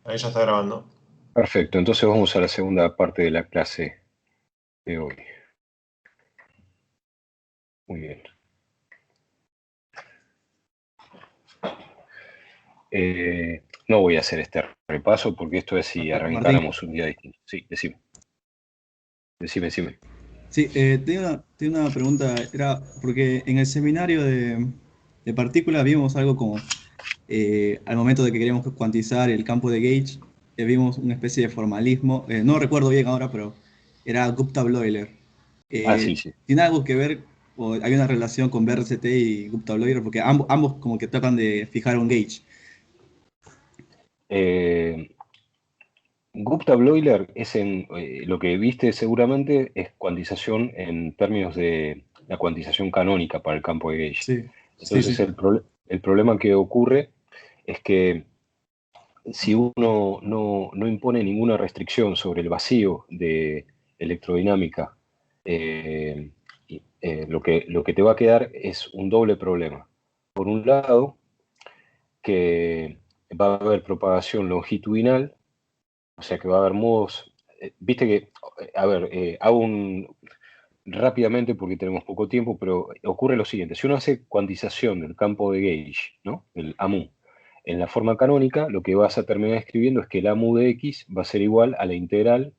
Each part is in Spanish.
Ahí ya está grabando. Perfecto, entonces vamos a la segunda parte de la clase de hoy. Muy bien. No voy a hacer este repaso porque esto es si Martín. arrancáramos un día distinto. Sí, decime. Decime. Sí, tengo una pregunta. Era porque en el seminario de partículas vimos algo como al momento de que queríamos cuantizar el campo de Gauge, vimos una especie de formalismo. No recuerdo bien ahora, pero era Gupta-Bloiler. Ah, sí. ¿Tiene algo que ver o hay una relación con BRCT y Gupta-Bloiler? Porque ambos como que tratan de fijar un gauge. Gupta-Bloiler es lo que viste seguramente es cuantización en términos de la cuantización canónica para el campo de Gauge. Sí, sí, Entonces sí. el problema que ocurre es que si uno no impone ninguna restricción sobre el vacío de electrodinámica, lo que te va a quedar es un doble problema. Por un lado, que va a haber propagación longitudinal, o sea que va a haber modos, viste que, a ver, rápidamente porque tenemos poco tiempo, pero ocurre lo siguiente, si uno hace cuantización del campo de Gauge, ¿no? El AMU, en la forma canónica, lo que vas a terminar escribiendo es que el AMU de X va a ser igual a la integral,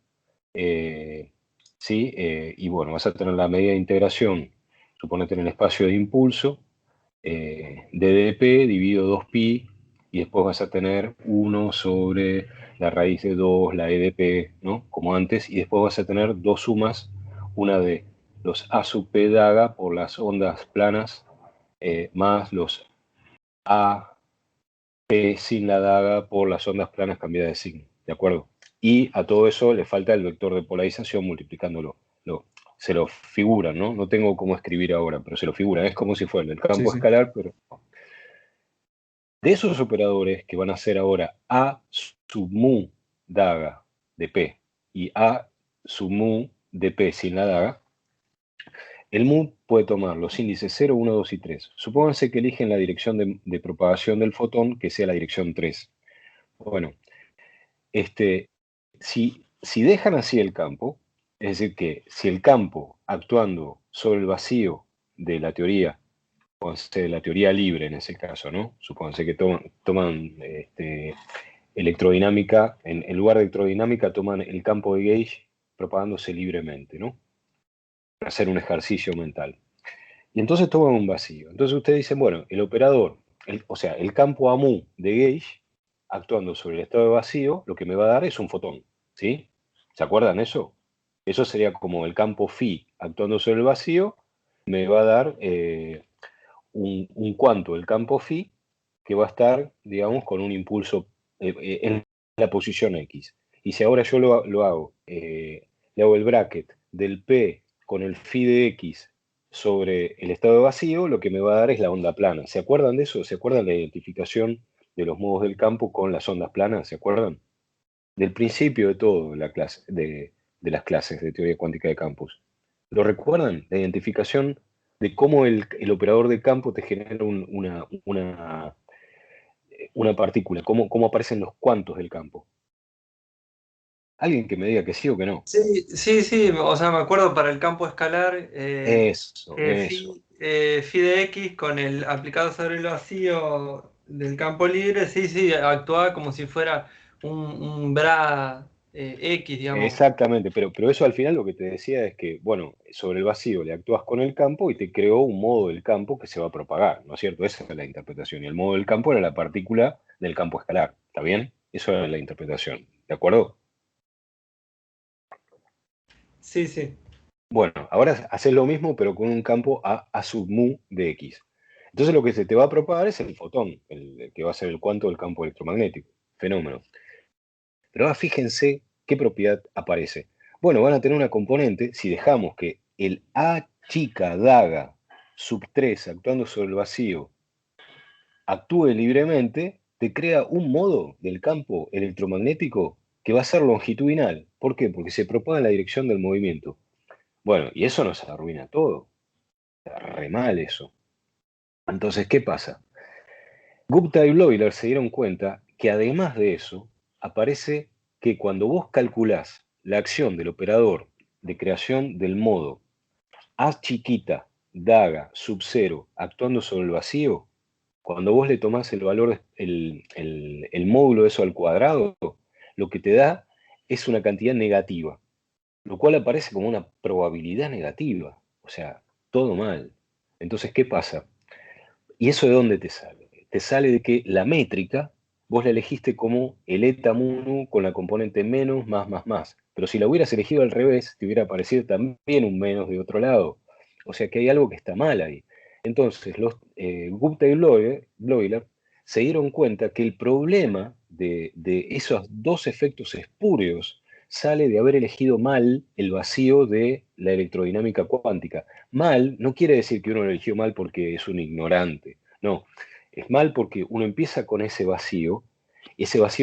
¿sí? Y bueno, vas a tener la medida de integración, suponete en el espacio de impulso, de dp dividido 2pi, y después vas a tener 1 sobre la raíz de 2, la edp, ¿no? Como antes, y después vas a tener dos sumas, una de los a sub p daga por las ondas planas, más los a p sin la daga por las ondas planas cambiadas de signo, ¿de acuerdo? Y a todo eso le falta el vector de polarización multiplicándolo. Se lo figuran, ¿no? No tengo cómo escribir ahora, pero se lo figuran. Es como si fuera el Sí, campo sí. escalar, pero de esos operadores que van a ser ahora A sub mu daga de P y A sub mu de P sin la daga, el mu puede tomar los índices 0, 1, 2 y 3. Supónganse que eligen la dirección de propagación del fotón, que sea la dirección 3. Bueno, si dejan así el campo, es decir, que si el campo actuando sobre el vacío de la teoría, de la teoría libre en ese caso, ¿no? Supónganse que toman electrodinámica, en lugar de electrodinámica toman el campo de Gauge propagándose libremente, ¿no? Para hacer un ejercicio mental. Y entonces toman un vacío. Entonces ustedes dicen, bueno, el operador, o sea, el campo AMU de Gauge, actuando sobre el estado de vacío, lo que me va a dar es un fotón, ¿sí? ¿Se acuerdan eso? Eso sería como el campo phi actuando sobre el vacío, me va a dar un cuanto del campo phi que va a estar, digamos, con un impulso en la posición X. Y si ahora yo lo hago, le hago el bracket del P con el phi de X sobre el estado de vacío, lo que me va a dar es la onda plana. ¿Se acuerdan de eso? ¿Se acuerdan de la identificación de los modos del campo con las ondas planas? ¿Se acuerdan? Del principio de todo de las clases de teoría cuántica de campos. ¿Lo recuerdan? La identificación de cómo el operador de campo te genera una partícula, cómo aparecen los cuantos del campo. Alguien que me diga que sí o que no. Sí, o sea, me acuerdo para el campo escalar, Eso. phi de x con el aplicado sobre el vacío del campo libre, sí, actúa como si fuera un bra x, digamos. Exactamente, pero eso al final lo que te decía es que, bueno, sobre el vacío le actúas con el campo y te creó un modo del campo que se va a propagar, ¿no es cierto? Esa es la interpretación. Y el modo del campo era la partícula del campo escalar, ¿está bien? Eso era la interpretación, ¿de acuerdo? Sí. Bueno, ahora haces lo mismo, pero con un campo a sub mu de X. Entonces lo que se te va a propagar es el fotón, el que va a ser el cuanto del campo electromagnético. Fenómeno. Pero ahora fíjense qué propiedad aparece. Bueno, van a tener una componente, si dejamos que el A chica daga sub 3 actuando sobre el vacío actúe libremente, te crea un modo del campo electromagnético que va a ser longitudinal. ¿Por qué? Porque se propaga en la dirección del movimiento. Bueno, y eso nos arruina todo. Está re mal eso. Entonces, ¿qué pasa? Gupta y Bloiler se dieron cuenta que además de eso, aparece que cuando vos calculás la acción del operador de creación del modo A chiquita, daga, sub 0, actuando sobre el vacío, cuando vos le tomás el valor, el módulo de eso al cuadrado, lo que te da es una cantidad negativa, lo cual aparece como una probabilidad negativa. O sea, todo mal. Entonces, ¿qué pasa? ¿Y eso de dónde te sale? Te sale de que la métrica vos la elegiste como el eta mu con la componente menos, más. Pero si la hubieras elegido al revés, te hubiera aparecido también un menos de otro lado. O sea que hay algo que está mal ahí. Entonces, los Gupta y Bloiler se dieron cuenta que el problema de esos dos efectos espurios sale de haber elegido mal el vacío de la electrodinámica cuántica. Mal no quiere decir que uno lo eligió mal porque es un ignorante. No, es mal porque uno empieza con ese vacío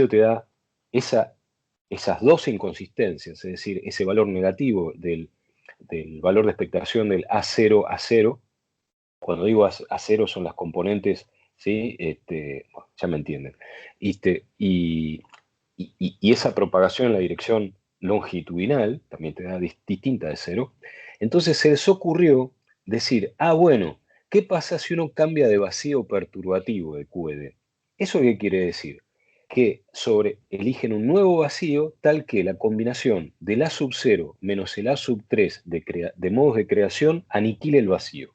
te da esas dos inconsistencias, es decir, ese valor negativo del valor de expectación del A0 a 0. Cuando digo A0 son las componentes, ¿sí? Bueno, ya me entienden. Y esa propagación en la dirección longitudinal también te da distinta de 0. Entonces se les ocurrió decir, bueno, ¿qué pasa si uno cambia de vacío perturbativo de QED? ¿Eso qué quiere decir? Que eligen un nuevo vacío tal que la combinación del A sub 0 menos el A sub 3 de modos de creación aniquile el vacío.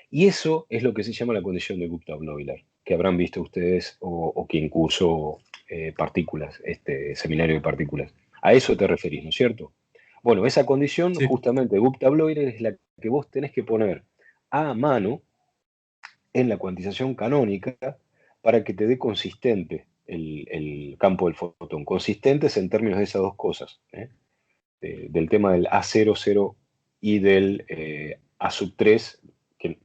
Y eso es lo que se llama la condición de Gupta-Bloiler, que habrán visto ustedes o quien cursó partículas, seminario de partículas. A eso te referís, ¿no es cierto? Bueno, esa condición Sí, justamente de Gupta-Bloiler es la que vos tenés que poner a mano en la cuantización canónica para que te dé consistente el campo del fotón. Consistentes en términos de esas dos cosas, del tema del A00 y del A sub 3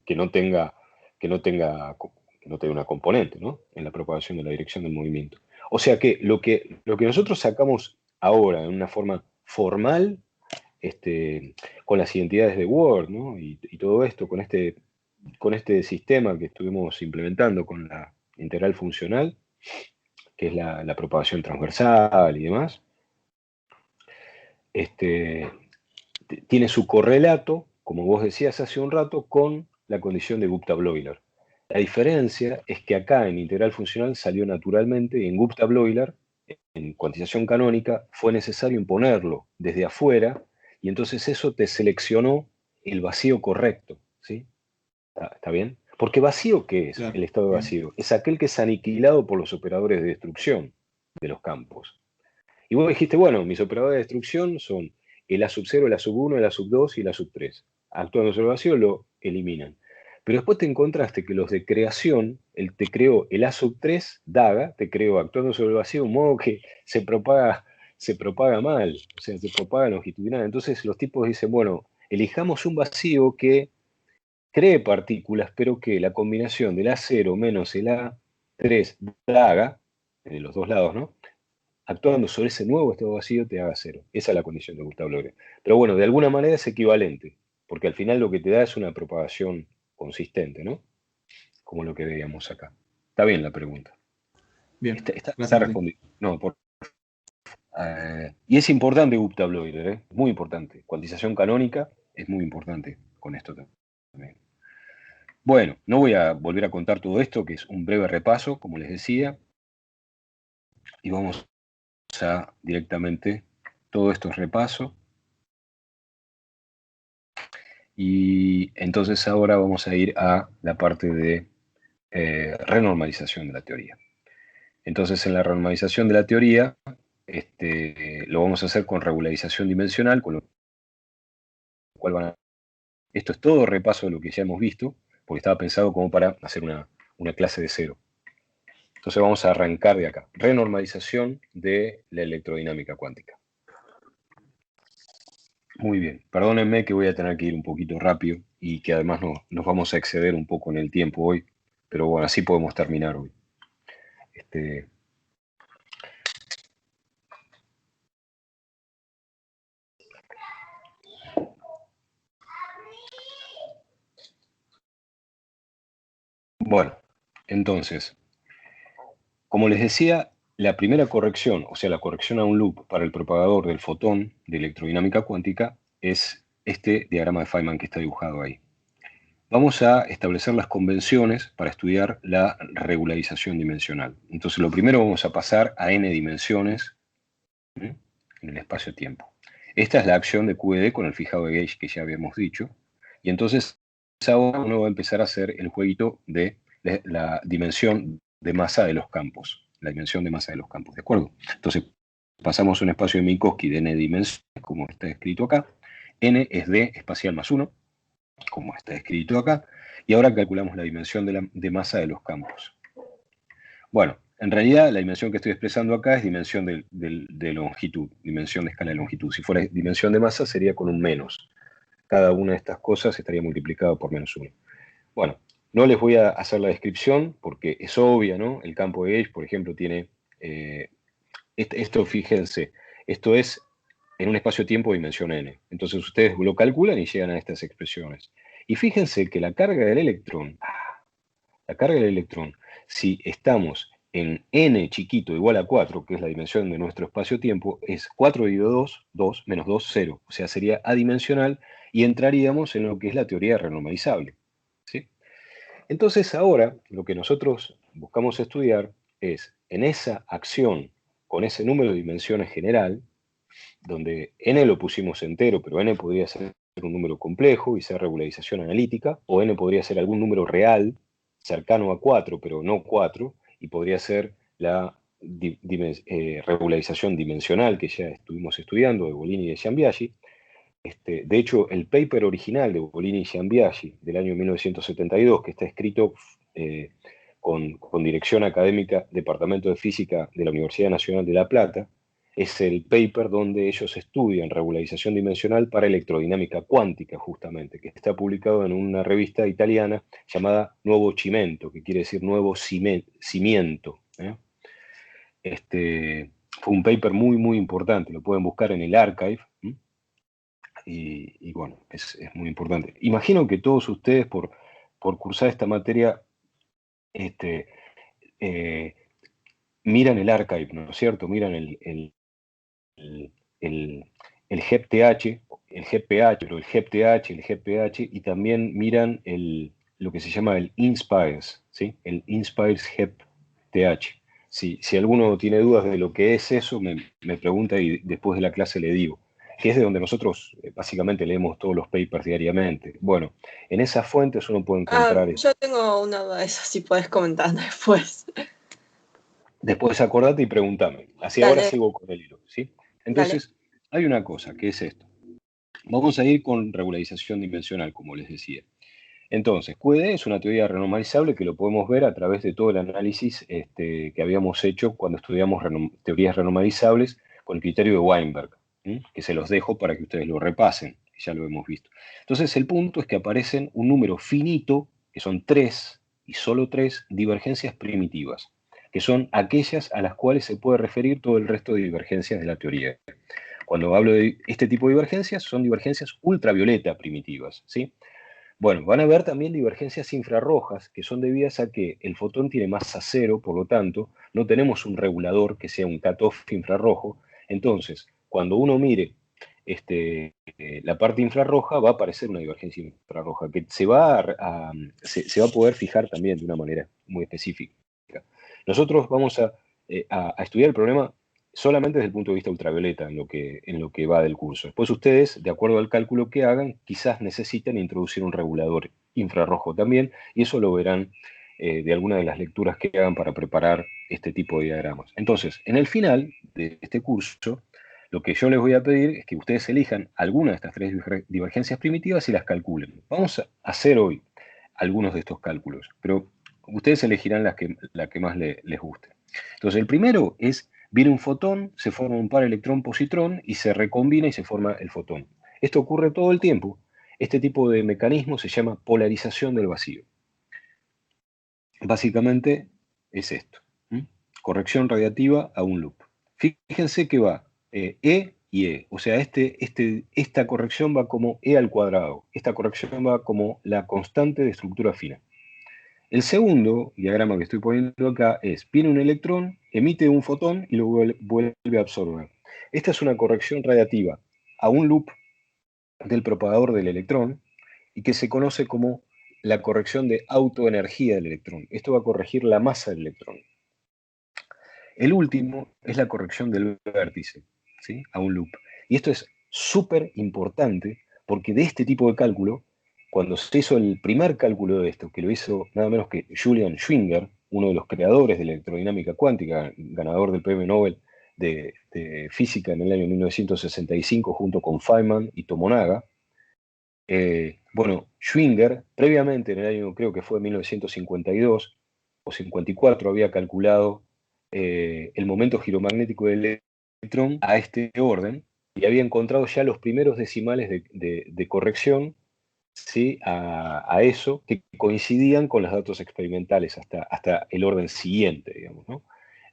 que no tenga, que no tenga, que no tenga una componente, ¿no? En la propagación de la dirección del movimiento. O sea que lo que nosotros sacamos ahora en una forma formal, con las identidades de Word, ¿no? Y todo esto, con este sistema que estuvimos implementando con la integral funcional, que es la propagación transversal y demás, tiene su correlato, como vos decías hace un rato, con la condición de Gupta-Bloiler. La diferencia es que acá en integral funcional salió naturalmente y en Gupta-Bloiler, en cuantización canónica, fue necesario imponerlo desde afuera y entonces eso te seleccionó el vacío correcto. ¿Sí? ¿Está bien? Porque vacío, ¿qué es claro. el estado de Bien. vacío? Es aquel que es aniquilado por los operadores de destrucción de los campos. Y vos dijiste, bueno, mis operadores de destrucción son el A sub 0, el A sub 1, el A sub 2 y el A sub 3. Actuando sobre el vacío lo eliminan. Pero después te encontraste que los de creación, él te creó el A sub 3, daga, te creó actuando sobre el vacío, un modo que se propaga mal, o sea, se propaga longitudinal. Entonces los tipos dicen, bueno, elijamos un vacío que cree partículas, pero que la combinación del A0 menos el A3 daga, de los dos lados, ¿no? Actuando sobre ese nuevo estado vacío te haga cero. Esa es la condición de Gustave-Lore. Pero bueno, de alguna manera es equivalente, porque al final lo que te da es una propagación consistente, ¿no? Como lo que veíamos acá. Está bien la pregunta. Bien. Está Gracias, Martín. respondida. No, y es importante Gupta-Bloider, ¿eh? Muy importante. Cuantización canónica es muy importante con esto también. Bueno, no voy a volver a contar todo esto, que es un breve repaso, como les decía, y vamos a directamente, todo esto es repaso. Y entonces ahora vamos a ir a la parte de renormalización de la teoría. Entonces en la renormalización de la teoría lo vamos a hacer con regularización dimensional, con lo cual esto es todo repaso de lo que ya hemos visto, porque estaba pensado como para hacer una clase de cero. Entonces vamos a arrancar de acá. Renormalización de la electrodinámica cuántica. Muy bien, perdónenme que voy a tener que ir un poquito rápido y que además nos vamos a exceder un poco en el tiempo hoy, pero bueno, así podemos terminar hoy. Bueno, entonces, como les decía, la primera corrección, o sea, la corrección a un loop para el propagador del fotón de electrodinámica cuántica es este diagrama de Feynman que está dibujado ahí. Vamos a establecer las convenciones para estudiar la regularización dimensional. Entonces, lo primero vamos a pasar a n dimensiones en el espacio-tiempo. Esta es la acción de QED con el fijado de gauge que ya habíamos dicho. Y entonces, ahora uno va a empezar a hacer el jueguito de la dimensión de masa de los campos. La dimensión de masa de los campos, ¿de acuerdo? Entonces, pasamos a un espacio de Minkowski de n dimensiones, como está escrito acá. N es d espacial más 1, como está escrito acá. Y ahora calculamos la dimensión de masa de los campos. Bueno, en realidad la dimensión que estoy expresando acá es dimensión de longitud, dimensión de escala de longitud. Si fuera dimensión de masa sería con un menos. Cada una de estas cosas estaría multiplicado por menos 1. Bueno, no les voy a hacer la descripción porque es obvia, ¿no? El campo de gauge, por ejemplo, tiene... esto, fíjense, esto es en un espacio-tiempo dimensión n. Entonces ustedes lo calculan y llegan a estas expresiones. Y fíjense que la carga del electrón, si estamos en n chiquito igual a 4, que es la dimensión de nuestro espacio-tiempo, es 4 dividido 2, 2, menos 2, 0. O sea, sería adimensional y entraríamos en lo que es la teoría renormalizable. ¿Sí? Entonces ahora lo que nosotros buscamos estudiar es, en esa acción con ese número de dimensiones general, donde n lo pusimos entero, pero n podría ser un número complejo y ser regularización analítica, o n podría ser algún número real, cercano a 4, pero no 4, y podría ser la regularización dimensional que ya estuvimos estudiando de Bolini y de Giambiaghi. De hecho, el paper original de Bolini y Giambiaghi del año 1972, que está escrito con dirección académica, Departamento de Física de la Universidad Nacional de La Plata, es el paper donde ellos estudian regularización dimensional para electrodinámica cuántica, justamente, que está publicado en una revista italiana llamada Nuevo Cimento, que quiere decir nuevo cimiento. Fue un paper muy, muy importante, lo pueden buscar en el archive. Y bueno, es muy importante. Imagino que todos ustedes, por cursar esta materia, miran el archive, ¿no es cierto? Miran el GEPTH, el GPH, pero el GEPTH, el GPH, y también miran lo que se llama el INSPIRES, ¿sí? El INSPIRES GEPTH. Si alguno tiene dudas de lo que es eso, me pregunta y después de la clase le digo, que es de donde nosotros básicamente leemos todos los papers diariamente. Bueno, en esas fuentes uno puede encontrar... yo tengo una duda de eso, si podés comentar después. Después acordate y pregúntame. Así Dale. ahora sigo con el hilo, ¿sí? Entonces, hay una cosa, que es esto. Vamos a ir con regularización dimensional, como les decía. Entonces, QED es una teoría renormalizable que lo podemos ver a través de todo el análisis que habíamos hecho cuando estudiamos teorías renormalizables con el criterio de Weinberg, que se los dejo para que ustedes lo repasen, que ya lo hemos visto. Entonces, el punto es que aparecen un número finito, que son 3, y solo 3 divergencias primitivas, que son aquellas a las cuales se puede referir todo el resto de divergencias de la teoría. Cuando hablo de este tipo de divergencias, son divergencias ultravioleta primitivas, ¿sí? Bueno, van a haber también divergencias infrarrojas, que son debidas a que el fotón tiene masa cero, por lo tanto, no tenemos un regulador que sea un cutoff infrarrojo. Entonces, cuando uno mire la parte infrarroja, va a aparecer una divergencia infrarroja, que se va a poder fijar también de una manera muy específica. Nosotros vamos a estudiar el problema solamente desde el punto de vista ultravioleta en lo que va del curso. Después ustedes, de acuerdo al cálculo que hagan, quizás necesiten introducir un regulador infrarrojo también, y eso lo verán de alguna de las lecturas que hagan para preparar este tipo de diagramas. Entonces, en el final de este curso, lo que yo les voy a pedir es que ustedes elijan alguna de estas 3 divergencias primitivas y las calculen. Vamos a hacer hoy algunos de estos cálculos, pero ustedes elegirán la que más les guste. Entonces, el primero es, viene un fotón, se forma un par electrón-positrón y se recombina y se forma el fotón. Esto ocurre todo el tiempo. Este tipo de mecanismo se llama polarización del vacío. Básicamente es esto. Corrección radiativa a un loop. Fíjense que va E y E. O sea, esta corrección va como E al cuadrado. Esta corrección va como la constante de estructura fina. El segundo diagrama que estoy poniendo acá es, viene un electrón, emite un fotón y lo vuelve a absorber. Esta es una corrección radiativa a un loop del propagador del electrón y que se conoce como la corrección de autoenergía del electrón. Esto va a corregir la masa del electrón. El último es la corrección del vértice, ¿sí? A un loop. Y esto es súper importante porque de este tipo de cálculo, cuando se hizo el primer cálculo de esto, que lo hizo nada menos que Julian Schwinger, uno de los creadores de la electrodinámica cuántica, ganador del premio Nobel de física en el año 1965 junto con Feynman y Tomonaga. Bueno, Schwinger, previamente en el año, creo que fue 1952 o 54, había calculado el momento giromagnético del electrón a este orden y había encontrado ya los primeros decimales de corrección, ¿sí? a eso, que coincidían con los datos experimentales hasta el orden siguiente, digamos, ¿no?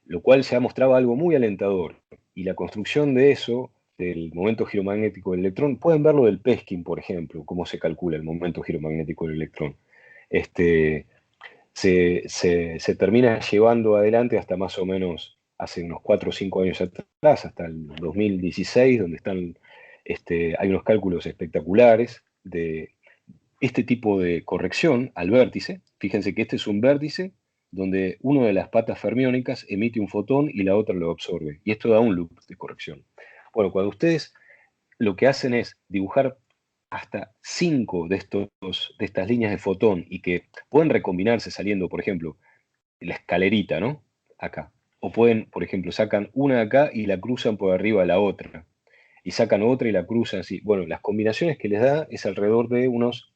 Lo cual se ha mostrado algo muy alentador. Y la construcción de eso, del momento giromagnético del electrón, pueden verlo del Peskin, por ejemplo, cómo se calcula el momento giromagnético del electrón. Se termina llevando adelante hasta más o menos hace unos 4 o 5 años atrás, hasta el 2016, donde hay unos cálculos espectaculares de este tipo de corrección al vértice. Fíjense que este es un vértice donde una de las patas fermiónicas emite un fotón y la otra lo absorbe. Y esto da un loop de corrección. Bueno, cuando ustedes lo que hacen es dibujar hasta 5 de estas líneas de fotón y que pueden recombinarse saliendo, por ejemplo, la escalerita, ¿no? Acá. O pueden, por ejemplo, sacan una de acá y la cruzan por arriba a la otra. Y sacan otra y la cruzan así. Bueno, las combinaciones que les da es alrededor de unos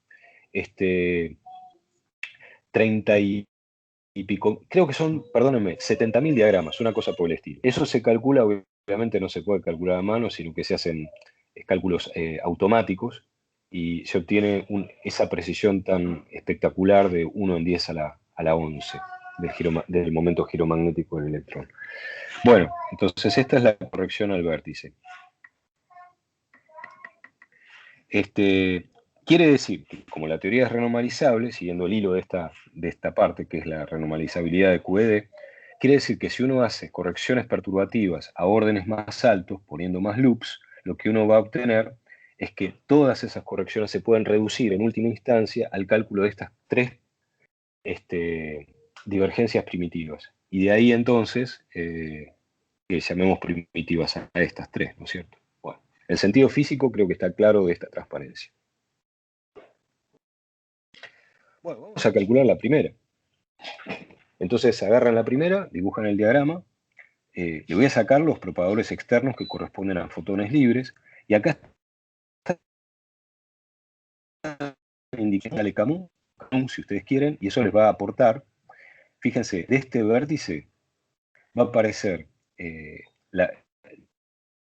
30 y pico, creo que son, perdónenme, 70.000 diagramas, una cosa por el estilo. Eso se calcula, obviamente no se puede calcular a mano, sino que se hacen cálculos automáticos y se obtiene esa precisión tan espectacular de 1 en 10 a la 11 del momento giromagnético del electrón. Bueno, entonces esta es la corrección al vértice. Quiere decir que como la teoría es renormalizable, siguiendo el hilo de esta parte, que es la renormalizabilidad de QED, quiere decir que si uno hace correcciones perturbativas a órdenes más altos, poniendo más loops, lo que uno va a obtener es que todas esas correcciones se pueden reducir en última instancia al cálculo de estas 3 divergencias primitivas. Y de ahí entonces, que llamemos primitivas a estas 3, ¿no es cierto? Bueno, el sentido físico creo que está claro de esta transparencia. Bueno, vamos a calcular la primera. Entonces agarran la primera, dibujan el diagrama, le voy a sacar los propagadores externos que corresponden a fotones libres, y acá está indicado Camus, si ustedes quieren, y eso les va a aportar, fíjense, de este vértice va a aparecer,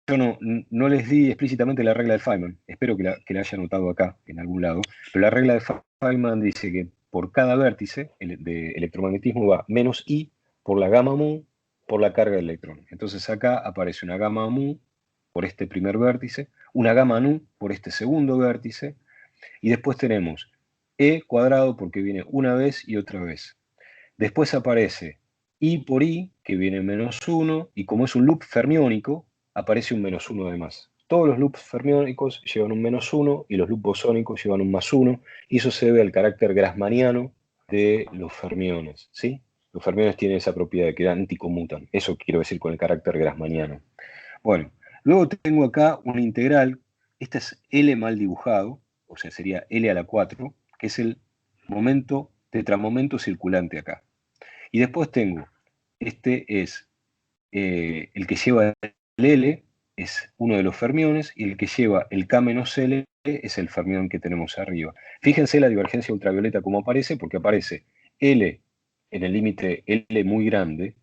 yo no les di explícitamente la regla de Feynman, espero que la haya anotado acá, en algún lado, pero la regla de Feynman dice que por cada vértice de electromagnetismo va menos I por la gamma mu por la carga del electrón. Entonces acá aparece una gamma mu por este primer vértice, una gamma nu por este segundo vértice, y después tenemos E cuadrado porque viene una vez y otra vez. Después aparece I por I, que viene menos 1, y como es un loop fermiónico, aparece un menos 1 además. Todos los loops fermiónicos llevan un menos 1 y los loops bosónicos llevan un más 1, y eso se debe al carácter grassmanniano de los fermiones, ¿sí? Los fermiones tienen esa propiedad de que anticonmutan. Eso quiero decir con el carácter grassmanniano. Bueno, luego tengo acá una integral. Este es L mal dibujado, o sea, sería L a la 4, que es el tetramomento circulante acá. Y después tengo, este es el que lleva el L, es uno de los fermiones, y el que lleva el K menos L es el fermión que tenemos arriba. Fíjense la divergencia ultravioleta como aparece, porque aparece L en el límite L muy grande,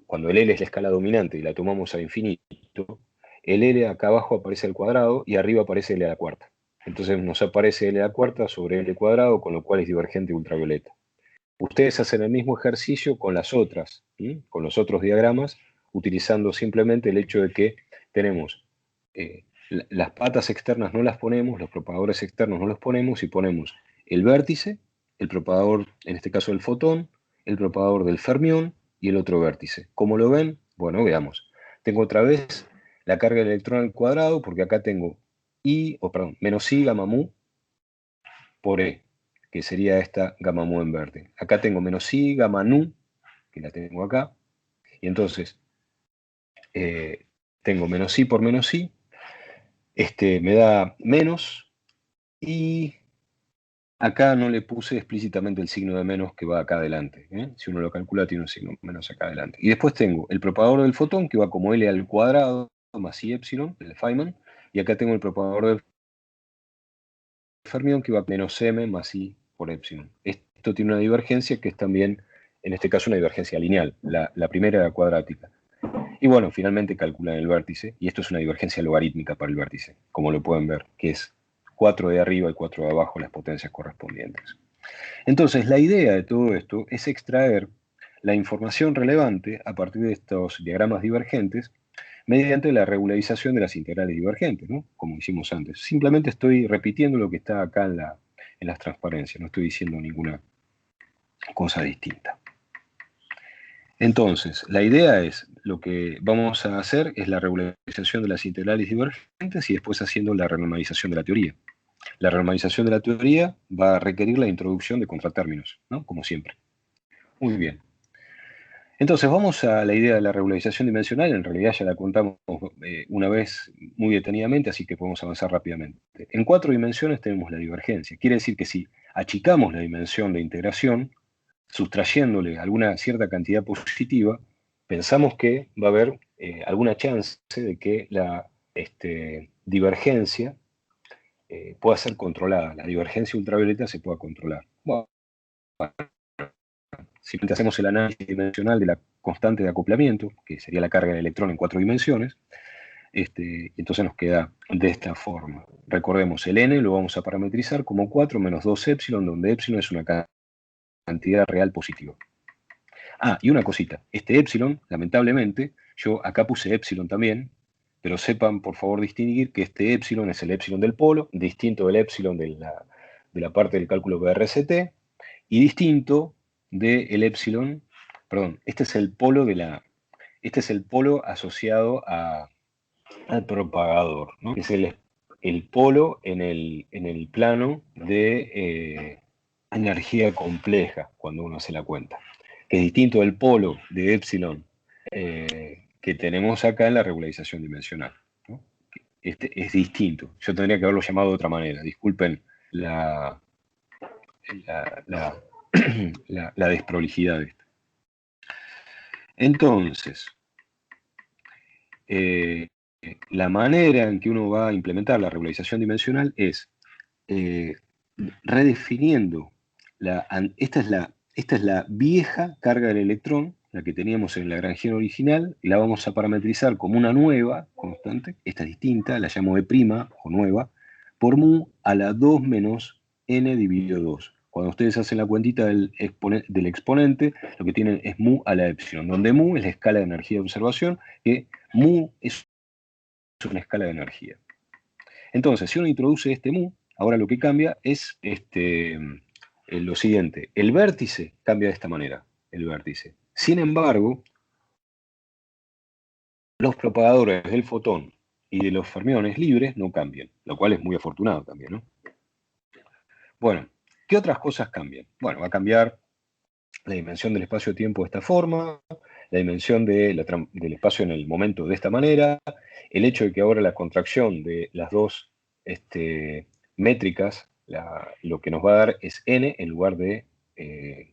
cuando el L es la escala dominante y la tomamos a infinito, el L acá abajo aparece al cuadrado y arriba aparece L a la cuarta. Entonces nos aparece L a la cuarta sobre L cuadrado, con lo cual es divergente ultravioleta. Ustedes hacen el mismo ejercicio con las otras, con los otros diagramas, utilizando simplemente el hecho de que tenemos las patas externas no las ponemos, los propagadores externos no los ponemos, y ponemos el vértice el propagador, en este caso del fotón, el propagador del fermión y el otro vértice. ¿Cómo lo ven? Bueno, veamos. Tengo otra vez la carga del electrón al cuadrado, porque acá tengo menos I gamma mu por E, que sería esta gamma mu en verde. Acá tengo menos I gamma nu, que la tengo acá, y entonces tengo menos I por menos I, me da menos, y acá no le puse explícitamente el signo de menos que va acá adelante. Si uno lo calcula, tiene un signo menos acá adelante. Y después tengo el propagador del fotón, que va como L al cuadrado, más I epsilon, el Feynman, y acá tengo el propagador del fermión, que va menos M más I por epsilon. Esto tiene una divergencia que es también, en este caso, una divergencia lineal. La primera era cuadrática. Y bueno, finalmente calculan el vértice, y esto es una divergencia logarítmica para el vértice, como lo pueden ver, que es 4 de arriba y 4 de abajo las potencias correspondientes. Entonces, la idea de todo esto es extraer la información relevante a partir de estos diagramas divergentes mediante la regularización de las integrales divergentes, ¿no? Como hicimos antes. Simplemente estoy repitiendo lo que está acá en las transparencias, no estoy diciendo ninguna cosa distinta. Entonces, la idea es, lo que vamos a hacer es la regularización de las integrales divergentes y después haciendo la renormalización de la teoría. La renormalización de la teoría va a requerir la introducción de contratérminos, ¿no? Como siempre. Muy bien. Entonces, vamos a la idea de la regularización dimensional. En realidad ya la contamos una vez muy detenidamente, así que podemos avanzar rápidamente. En 4 dimensiones tenemos la divergencia. Quiere decir que si achicamos la dimensión de integración, sustrayéndole alguna cierta cantidad positiva, pensamos que va a haber alguna chance de que la divergencia pueda ser controlada, la divergencia ultravioleta se pueda controlar. Bueno, simplemente hacemos el análisis dimensional de la constante de acoplamiento, que sería la carga del electrón en 4 dimensiones, entonces nos queda de esta forma. Recordemos, el n lo vamos a parametrizar como 4 menos 2 epsilon, donde epsilon es una cantidad real positiva. Ah, y una cosita, este epsilon, lamentablemente, yo acá puse epsilon también, pero sepan por favor distinguir que este epsilon es el epsilon del polo, distinto del epsilon de la parte del cálculo PRCT, y distinto del epsilon, perdón, este es el polo asociado al propagador, ¿no? Es el polo en el plano de energía compleja, cuando uno hace la cuenta, que es distinto del polo de epsilon que tenemos acá en la regularización dimensional, ¿no? Este es distinto. Yo tendría que haberlo llamado de otra manera. Disculpen la desprolijidad de esto. Entonces, la manera en que uno va a implementar la regularización dimensional es redefiniendo esta es la vieja carga del electrón, la que teníamos en la Lagrangiana original, y la vamos a parametrizar como una nueva constante, esta es distinta, la llamo E' o nueva, por mu a la 2 menos n dividido 2. Cuando ustedes hacen la cuentita del exponente, lo que tienen es mu a la epsilon, donde mu es la escala de energía de observación, que mu es una escala de energía. Entonces, si uno introduce este mu, ahora lo que cambia es lo siguiente. El vértice cambia de esta manera, el vértice. Sin embargo, los propagadores del fotón y de los fermiones libres no cambian, lo cual es muy afortunado también, ¿no? Bueno, ¿qué otras cosas cambian? Bueno, va a cambiar la dimensión del espacio-tiempo de esta forma, la dimensión del espacio en el momento de esta manera, el hecho de que ahora la contracción de las dos métricas, lo que nos va a dar es n en lugar de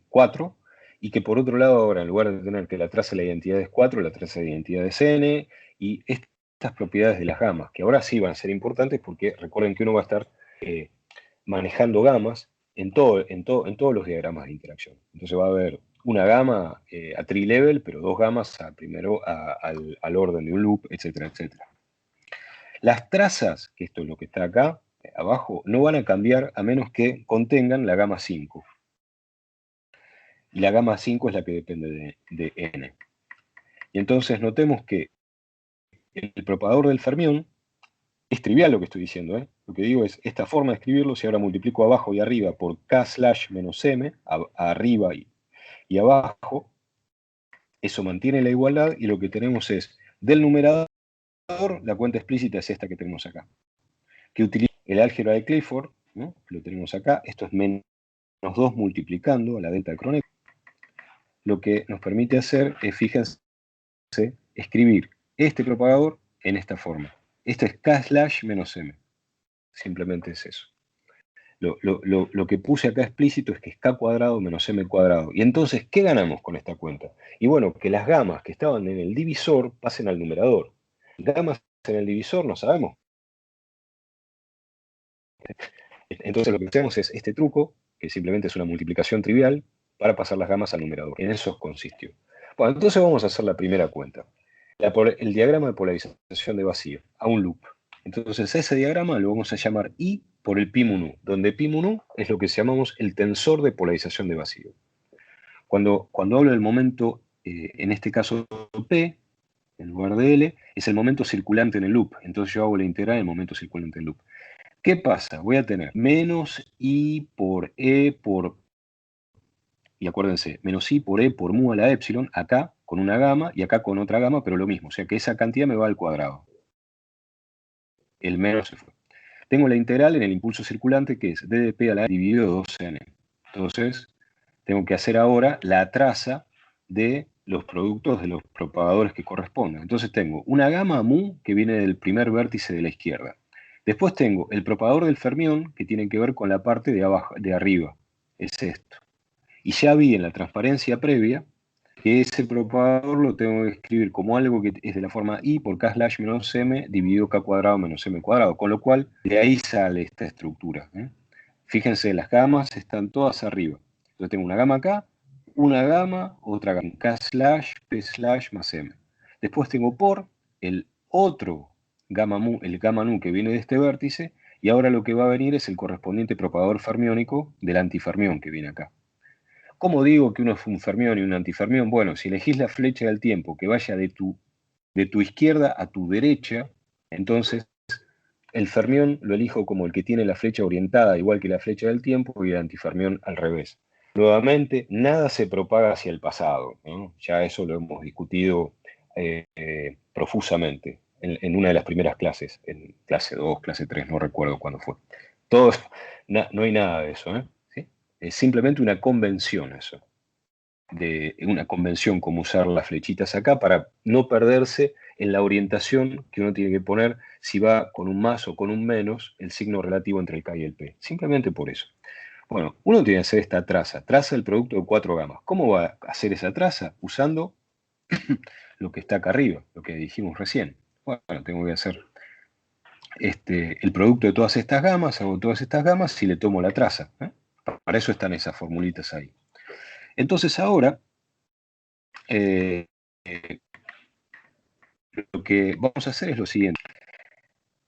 4, y que por otro lado ahora en lugar de tener que la traza de la identidad es 4, la traza de identidad es n, y estas propiedades de las gamas, que ahora sí van a ser importantes porque recuerden que uno va a estar manejando gamas en todos los diagramas de interacción. Entonces va a haber una gama a tri-level, pero dos gamas al orden de un loop, etcétera, etcétera. Las trazas, que esto es lo que está acá, abajo, no van a cambiar a menos que contengan la gama 5. Y la gama 5 es la que depende de n. Y entonces notemos que el propagador del fermión Es trivial lo que estoy diciendo, ¿eh? Lo que digo es, esta forma de escribirlo, si ahora multiplico abajo y arriba por k/-m, arriba y abajo, eso mantiene la igualdad y lo que tenemos es, del numerador, la cuenta explícita es esta que tenemos acá, que utiliza el álgebra de Clifford, ¿no? Lo tenemos acá, esto es menos 2 multiplicando a la delta de Kronecker. Lo que nos permite hacer es, fíjense, escribir este propagador en esta forma. Esto es k/-m. Simplemente es eso. Lo que puse acá explícito es que es k cuadrado menos m cuadrado. Y entonces, ¿qué ganamos con esta cuenta? Y bueno, que las gamas que estaban en el divisor pasen al numerador. Gamas en el divisor no sabemos. Entonces lo que hacemos es este truco, que simplemente es una multiplicación trivial, para pasar las gamas al numerador. En eso consistió. Bueno, entonces vamos a hacer la primera cuenta. El diagrama de polarización de vacío, a un loop. Entonces a ese diagrama lo vamos a llamar I por el pi mun u, donde pi mun u es lo que llamamos el tensor de polarización de vacío. Cuando hablo del momento, en este caso P, en lugar de L, es el momento circulante en el loop. Entonces yo hago la integral del momento circulante en el loop. ¿Qué pasa? Voy a tener menos I por E por... Y acuérdense, menos I por E por mu a la epsilon, acá con una gama y acá con otra gama, pero lo mismo. O sea que esa cantidad me va al cuadrado. El menos se fue. Tengo la integral en el impulso circulante que es d de p a la dividido 2n. Entonces, tengo que hacer ahora la traza de los productos de los propagadores que correspondan. Entonces tengo una gama mu que viene del primer vértice de la izquierda. Después tengo el propagador del fermión que tiene que ver con la parte de abajo, de arriba. Es esto. Y ya vi en la transparencia previa que ese propagador lo tengo que escribir como algo que es de la forma I por k/-m dividido k cuadrado menos m cuadrado, con lo cual de ahí sale esta estructura, ¿eh? Fíjense, las gamas están todas arriba. Entonces tengo una gama acá, una gama, otra gama, k/p/ más m. Después tengo por el otro gamma mu, el gamma nu que viene de este vértice, y ahora lo que va a venir es el correspondiente propagador fermiónico del antifermión que viene acá. ¿Cómo digo que uno es un fermión y un antifermión? Bueno, si elegís la flecha del tiempo que vaya de tu izquierda a tu derecha, entonces el fermión lo elijo como el que tiene la flecha orientada igual que la flecha del tiempo y el antifermión al revés. Nuevamente, nada se propaga hacia el pasado, ¿no? Ya eso lo hemos discutido profusamente en una de las primeras clases, en clase 2, clase 3, no recuerdo cuándo fue. No hay nada de eso, ¿eh? ¿Sí? Es simplemente una convención eso. De una convención como usar las flechitas acá para no perderse en la orientación que uno tiene que poner si va con un más o con un menos el signo relativo entre el K y el P. Simplemente por eso. Bueno, uno tiene que hacer esta traza el producto de 4 gamas. ¿Cómo va a hacer esa traza? Usando lo que está acá arriba, lo que dijimos recién. Bueno, tengo que hacer el producto de todas estas gamas, hago todas estas gamas y le tomo la traza, ¿eh? Para eso están esas formulitas ahí. Entonces ahora, lo que vamos a hacer es lo siguiente.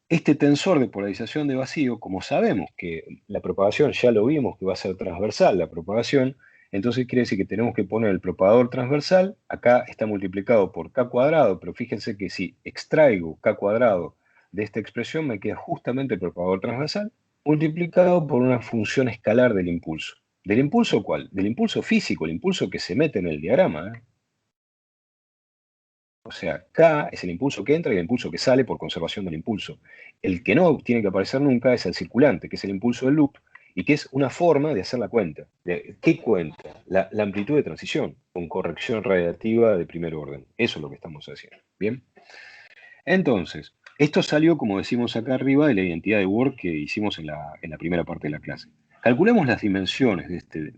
Este tensor de polarización de vacío, como sabemos que la propagación, ya lo vimos que va a ser transversal la propagación, entonces quiere decir que tenemos que poner el propagador transversal, acá está multiplicado por k cuadrado, pero fíjense que si extraigo k cuadrado de esta expresión, me queda justamente el propagador transversal, multiplicado por una función escalar del impulso. ¿Del impulso cuál? Del impulso físico, el impulso que se mete en el diagrama, ¿eh? O sea, K es el impulso que entra y el impulso que sale por conservación del impulso. El que no tiene que aparecer nunca es el circulante, que es el impulso del loop, y que es una forma de hacer la cuenta. ¿Qué cuenta? La amplitud de transición, con corrección radiativa de primer orden. Eso es lo que estamos haciendo. ¿Bien? Entonces, esto salió, como decimos acá arriba, de la identidad de Work que hicimos en la primera parte de la clase. Calculemos las dimensiones de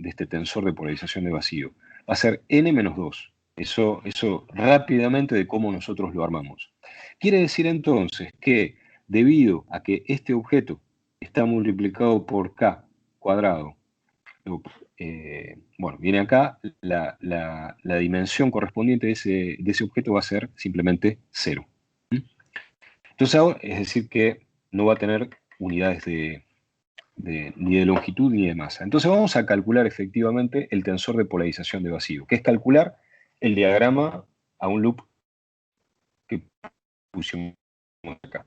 este tensor de polarización de vacío. Va a ser n-2. Eso rápidamente de cómo nosotros lo armamos. Quiere decir entonces que debido a que este objeto está multiplicado por k cuadrado, bueno, viene acá, la dimensión correspondiente de ese objeto va a ser simplemente 0. Entonces ahora, es decir que no va a tener unidades ni de longitud ni de masa. Entonces vamos a calcular efectivamente el tensor de polarización de vacío, que es calcular el diagrama a un loop que pusimos acá.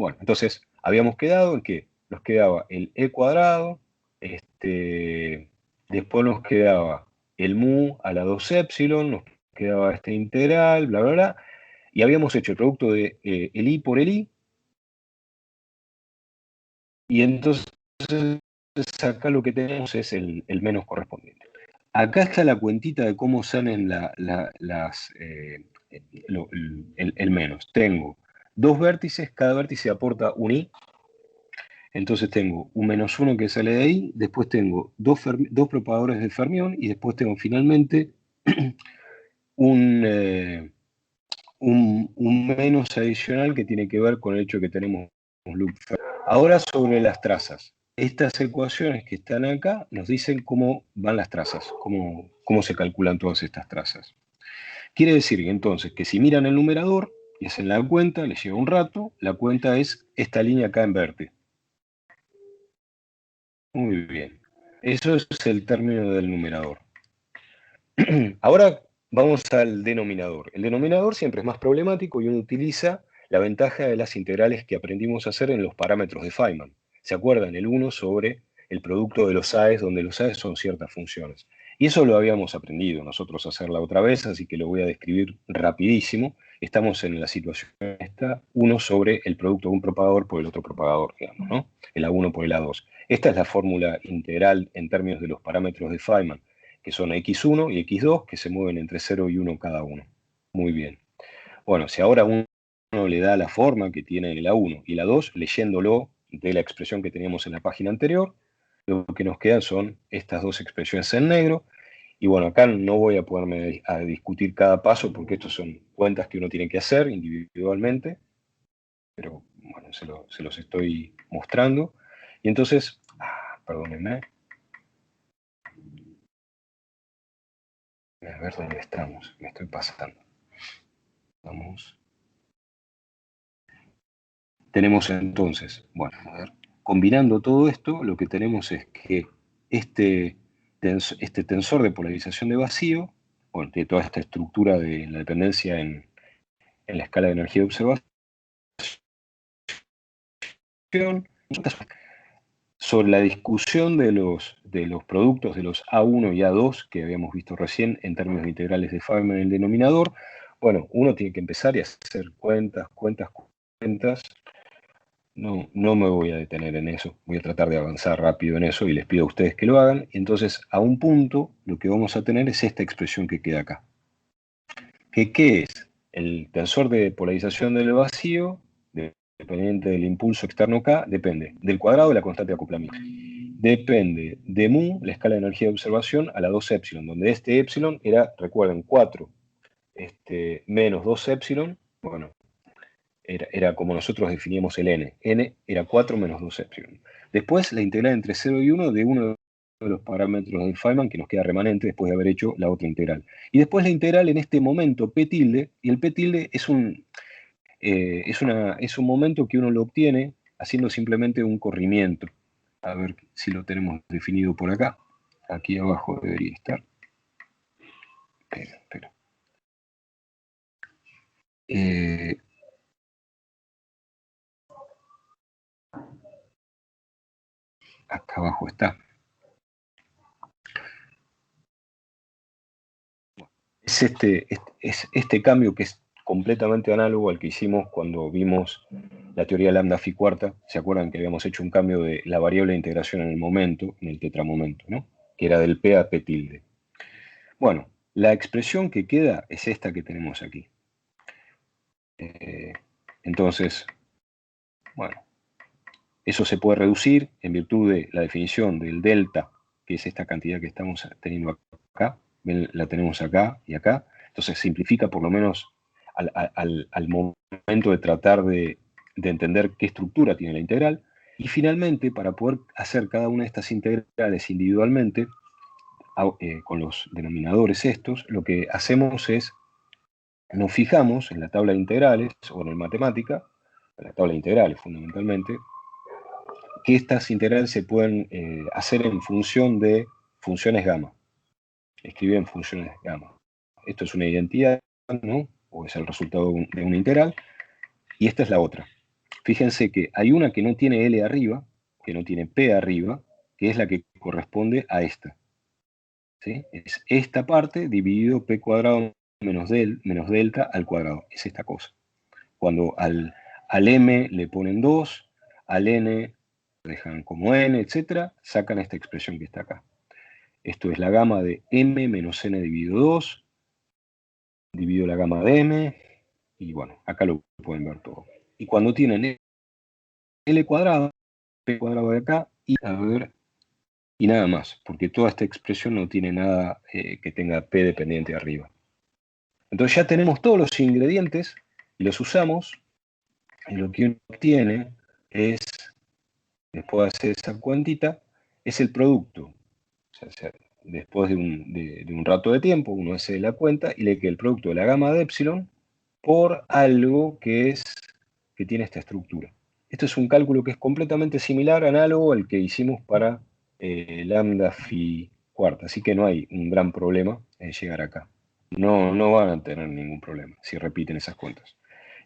Bueno, entonces habíamos quedado en que nos quedaba el e cuadrado, después nos quedaba el mu a la 2 epsilon, nos quedaba este integral, bla, bla, bla, y habíamos hecho el producto de el i por el i, y entonces acá lo que tenemos es el menos correspondiente. Acá está la cuentita de cómo salen el menos. Tengo dos vértices, cada vértice aporta un i, entonces tengo un -1 que sale de ahí, después tengo dos propagadores de fermión y después tengo finalmente un menos adicional que tiene que ver con el hecho de que tenemos un loop. Ahora sobre las trazas. Estas ecuaciones que están acá nos dicen cómo van las trazas, cómo se calculan todas estas trazas. Quiere decir entonces que si miran el numerador y hacen la cuenta, les lleva un rato, la cuenta es esta línea acá en verde. Muy bien. Eso es el término del numerador. Ahora vamos al denominador. El denominador siempre es más problemático y uno utiliza la ventaja de las integrales que aprendimos a hacer en los parámetros de Feynman. ¿Se acuerdan? El 1 sobre el producto de los AES, donde los AES son ciertas funciones. Y eso lo habíamos aprendido nosotros a hacerla otra vez, así que lo voy a describir rapidísimo. Estamos en la situación esta, 1 sobre el producto de un propagador por el otro propagador, digamos, ¿no? El A1 por el A2. Esta es la fórmula integral en términos de los parámetros de Feynman, que son x1 y x2, que se mueven entre 0 y 1 cada uno. Muy bien. Bueno, si ahora uno le da la forma que tiene el A1 y el A2, leyéndolo de la expresión que teníamos en la página anterior, lo que nos quedan son estas dos expresiones en negro. Y bueno, acá no voy a ponerme a discutir cada paso, porque estos son cuentas que uno tiene que hacer individualmente, pero bueno, se los estoy mostrando. Y entonces, perdónenme. A ver dónde estamos, me estoy pasando. Vamos. Tenemos entonces, bueno, a ver, combinando todo esto, lo que tenemos es que este tensor de polarización de vacío, bueno, tiene toda esta estructura de la dependencia en la escala de energía de observación, sobre la discusión de los productos de los A1 y A2 que habíamos visto recién en términos de integrales de Feynman en el denominador. Bueno, uno tiene que empezar y hacer cuentas. No me voy a detener en eso, voy a tratar de avanzar rápido en eso y les pido a ustedes que lo hagan. Y entonces, a un punto, lo que vamos a tener es esta expresión que queda acá. ¿Qué es? El tensor de polarización del vacío, dependiente del impulso externo K, depende del cuadrado de la constante de acoplamiento. Depende de mu, la escala de energía de observación, a la 2 epsilon, donde este epsilon era, recuerden, 4 menos 2 epsilon, bueno, era como nosotros definíamos el n. N era 4 menos 2 epsilon. Después la integral entre 0 y 1 de uno de los parámetros de Feynman que nos queda remanente después de haber hecho la otra integral. Y después la integral en este momento p tilde, y el p tilde es un momento que uno lo obtiene haciendo simplemente un corrimiento. A ver si lo tenemos definido por acá. Aquí abajo debería estar. Espera. Acá abajo está. Es este cambio que es completamente análogo al que hicimos cuando vimos la teoría lambda phi cuarta. ¿Se acuerdan que habíamos hecho un cambio de la variable de integración en el momento, en el tetramomento, ¿no? Que era del p a p tilde. Bueno, la expresión que queda es esta que tenemos aquí. Entonces, bueno, eso se puede reducir en virtud de la definición del delta, que es esta cantidad que estamos teniendo acá. ¿Ven? La tenemos acá y acá. Entonces simplifica por lo menos al momento de tratar de entender qué estructura tiene la integral. Y finalmente, para poder hacer cada una de estas integrales individualmente, con los denominadores estos, lo que hacemos es, nos fijamos en la tabla de integrales, o en el matemática, en la tabla de integrales fundamentalmente, que estas integrales se pueden hacer en función de funciones gamma. Escribir en funciones gamma. Esto es una identidad, ¿no? O es el resultado de una integral. Y esta es la otra. Fíjense que hay una que no tiene L arriba, que no tiene P arriba, que es la que corresponde a esta. ¿Sí? Es esta parte dividido P cuadrado menos delta al cuadrado. Es esta cosa. Cuando al M le ponen 2, al N dejan como N, etc., sacan esta expresión que está acá. Esto es la gama de M menos N dividido 2, dividido la gama de M, y bueno, acá lo pueden ver todo. Y cuando tienen L cuadrado, P cuadrado de acá, y a ver, y nada más, porque toda esta expresión no tiene nada que tenga P dependiente arriba. Entonces ya tenemos todos los ingredientes y los usamos, y lo que uno obtiene es, después de hacer esa cuentita, es el producto. O sea, después de un rato de tiempo, uno hace la cuenta y le queda el producto de la gama de epsilon por algo que tiene esta estructura. Esto es un cálculo que es completamente similar, análogo al que hicimos para lambda phi cuarta, así que no hay un gran problema en llegar acá. No van a tener ningún problema si repiten esas cuentas.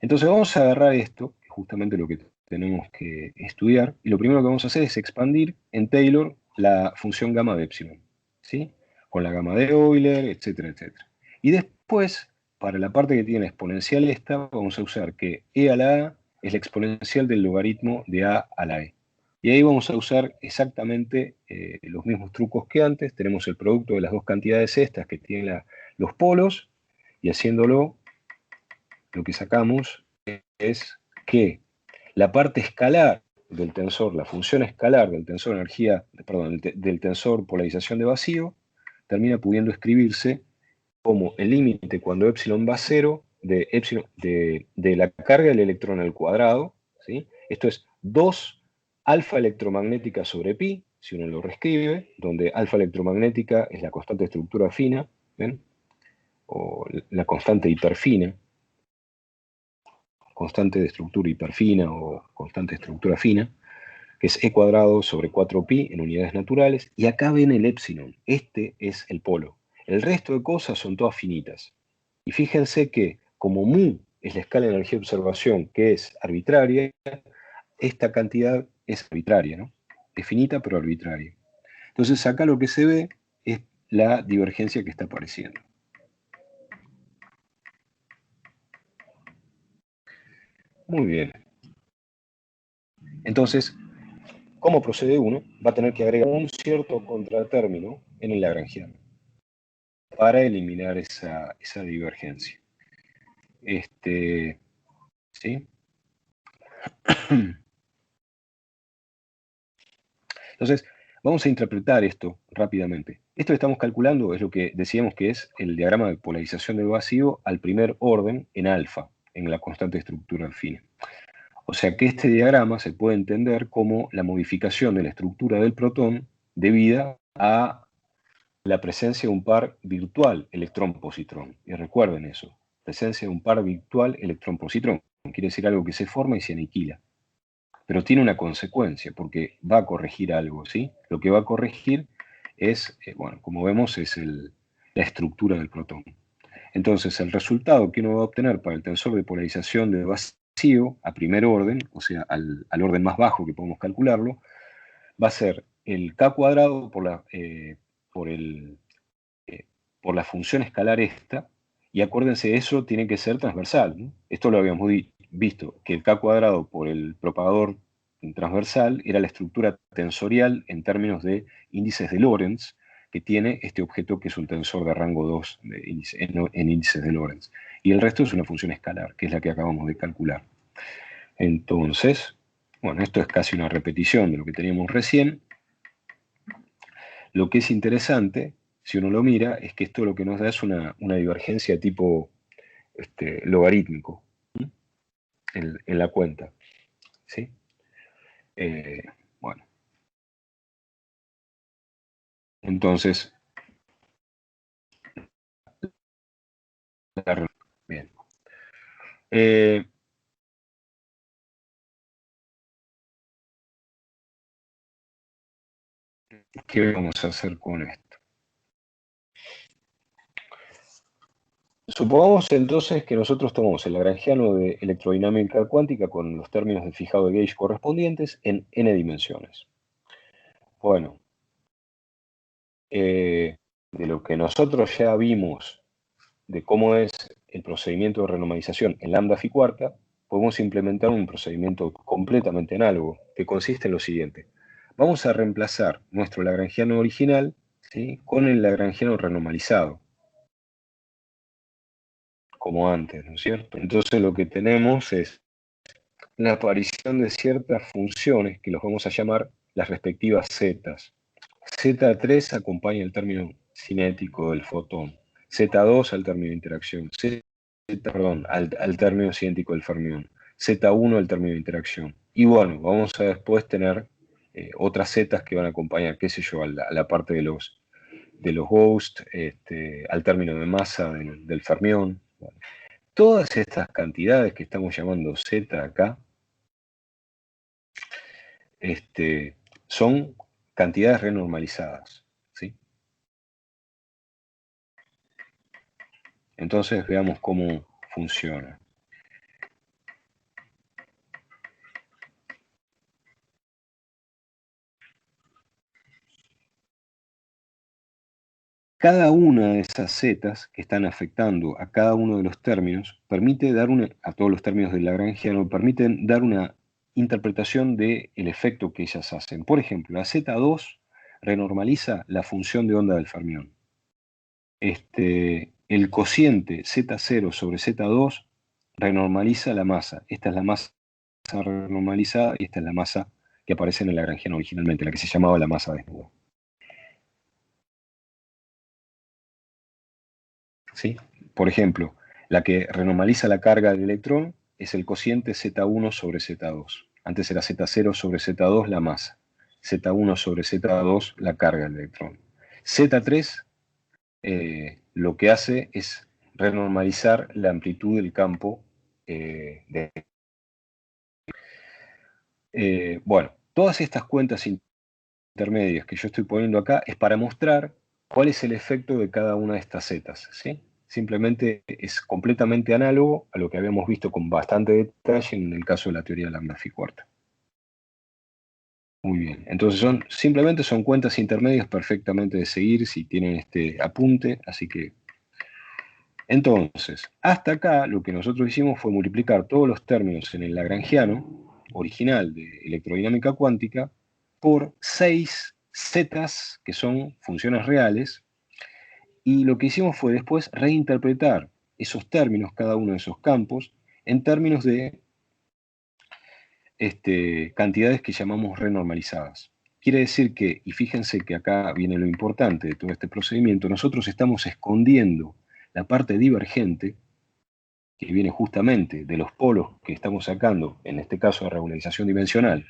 Entonces vamos a agarrar esto, que es justamente lo que tenemos que estudiar, y lo primero que vamos a hacer es expandir en Taylor la función gamma de epsilon, ¿sí? Con la gama de Euler, etcétera, etcétera. Y después, para la parte que tiene exponencial esta, vamos a usar que e a la a es la exponencial del logaritmo de a a la e. Y ahí vamos a usar exactamente los mismos trucos que antes. Tenemos el producto de las dos cantidades estas que tienen los polos, y haciéndolo, lo que sacamos es que la parte escalar del tensor, la función escalar del tensor energía, perdón, del tensor polarización de vacío, termina pudiendo escribirse como el límite cuando epsilon va a cero de la carga del electrón al cuadrado, ¿sí? Esto es 2 alfa electromagnética sobre pi, si uno lo reescribe, donde alfa electromagnética es la constante de estructura fina, ¿ven? O la constante hiperfina, constante de estructura hiperfina o constante de estructura fina, que es e cuadrado sobre 4pi en unidades naturales, y acá ven el epsilon, este es el polo. El resto de cosas son todas finitas. Y fíjense que como mu es la escala de energía de observación, que es arbitraria, esta cantidad es arbitraria, ¿no? Es finita pero arbitraria. Entonces acá lo que se ve es la divergencia que está apareciendo. Muy bien. Entonces, ¿cómo procede uno? Va a tener que agregar un cierto contratérmino en el lagrangiano para eliminar esa divergencia. ¿Sí? Entonces, vamos a interpretar esto rápidamente. Esto que estamos calculando es lo que decíamos que es el diagrama de polarización del vacío al primer orden en alfa, en la constante de estructura fina. O sea que este diagrama se puede entender como la modificación de la estructura del protón debida a la presencia de un par virtual electrón-positrón. Y recuerden eso, presencia de un par virtual electrón-positrón. Quiere decir algo que se forma y se aniquila. Pero tiene una consecuencia, porque va a corregir algo, ¿sí? Lo que va a corregir es, bueno, como vemos, es la estructura del protón. Entonces, el resultado que uno va a obtener para el tensor de polarización de vacío a primer orden, o sea, al orden más bajo que podemos calcularlo, va a ser el k cuadrado por la función escalar esta, y acuérdense, eso tiene que ser transversal, ¿no? Esto lo habíamos visto, que el k cuadrado por el propagador transversal era la estructura tensorial en términos de índices de Lorentz que tiene este objeto que es un tensor de rango 2 en índices de Lorentz. Y el resto es una función escalar, que es la que acabamos de calcular. Entonces, bueno, esto es casi una repetición de lo que teníamos recién. Lo que es interesante, si uno lo mira, es que esto lo que nos da es una divergencia tipo logarítmico en la cuenta. ¿Sí? Bueno. Entonces, bien. ¿Qué vamos a hacer con esto? Supongamos entonces que nosotros tomamos el lagrangiano de electrodinámica cuántica con los términos de fijado de gauge correspondientes en n dimensiones. Bueno, de lo que nosotros ya vimos de cómo es el procedimiento de renormalización en lambda phi cuarta, podemos implementar un procedimiento completamente análogo, que consiste en lo siguiente. Vamos a reemplazar nuestro lagrangiano original, ¿sí?, con el lagrangiano renormalizado, como antes, ¿no es cierto? Entonces lo que tenemos es la aparición de ciertas funciones que los vamos a llamar las respectivas zetas. Z3 acompaña el término cinético del fotón, Z2 al término de interacción, al término cinético del fermión, Z1 al término de interacción. Y bueno, vamos a después tener otras zetas que van a acompañar, qué sé yo, a la parte de los ghosts, al término de masa del fermión. Bueno, todas estas cantidades que estamos llamando Z acá, son cantidades renormalizadas, ¿sí? Entonces veamos cómo funciona. Cada una de esas zetas que están afectando a cada uno de los términos permite dar a todos los términos del lagrangiano, permiten dar una interpretación del efecto que ellas hacen. Por ejemplo, la Z2 renormaliza la función de onda del fermión. El cociente Z0 sobre Z2 renormaliza la masa. Esta es la masa renormalizada y esta es la masa que aparece en el lagrangiano originalmente, la que se llamaba la masa desnuda. ¿Sí? Por ejemplo, la que renormaliza la carga del electrón es el cociente Z1 sobre Z2. Antes era Z0 sobre Z2 la masa. Z1 sobre Z2 la carga del electrón. Z3 lo que hace es renormalizar la amplitud del campo. Bueno, todas estas cuentas intermedias que yo estoy poniendo acá es para mostrar cuál es el efecto de cada una de estas zetas, ¿sí? Simplemente es completamente análogo a lo que habíamos visto con bastante detalle en el caso de la teoría de lambda phi cuarta. Muy bien, entonces simplemente son cuentas intermedias perfectamente de seguir si tienen este apunte, así que... Entonces, hasta acá lo que nosotros hicimos fue multiplicar todos los términos en el lagrangiano original de electrodinámica cuántica por 6 zetas, que son funciones reales, y lo que hicimos fue después reinterpretar esos términos, cada uno de esos campos, en términos de cantidades que llamamos renormalizadas. Quiere decir que, y fíjense que acá viene lo importante de todo este procedimiento, nosotros estamos escondiendo la parte divergente, que viene justamente de los polos que estamos sacando, en este caso de regularización dimensional,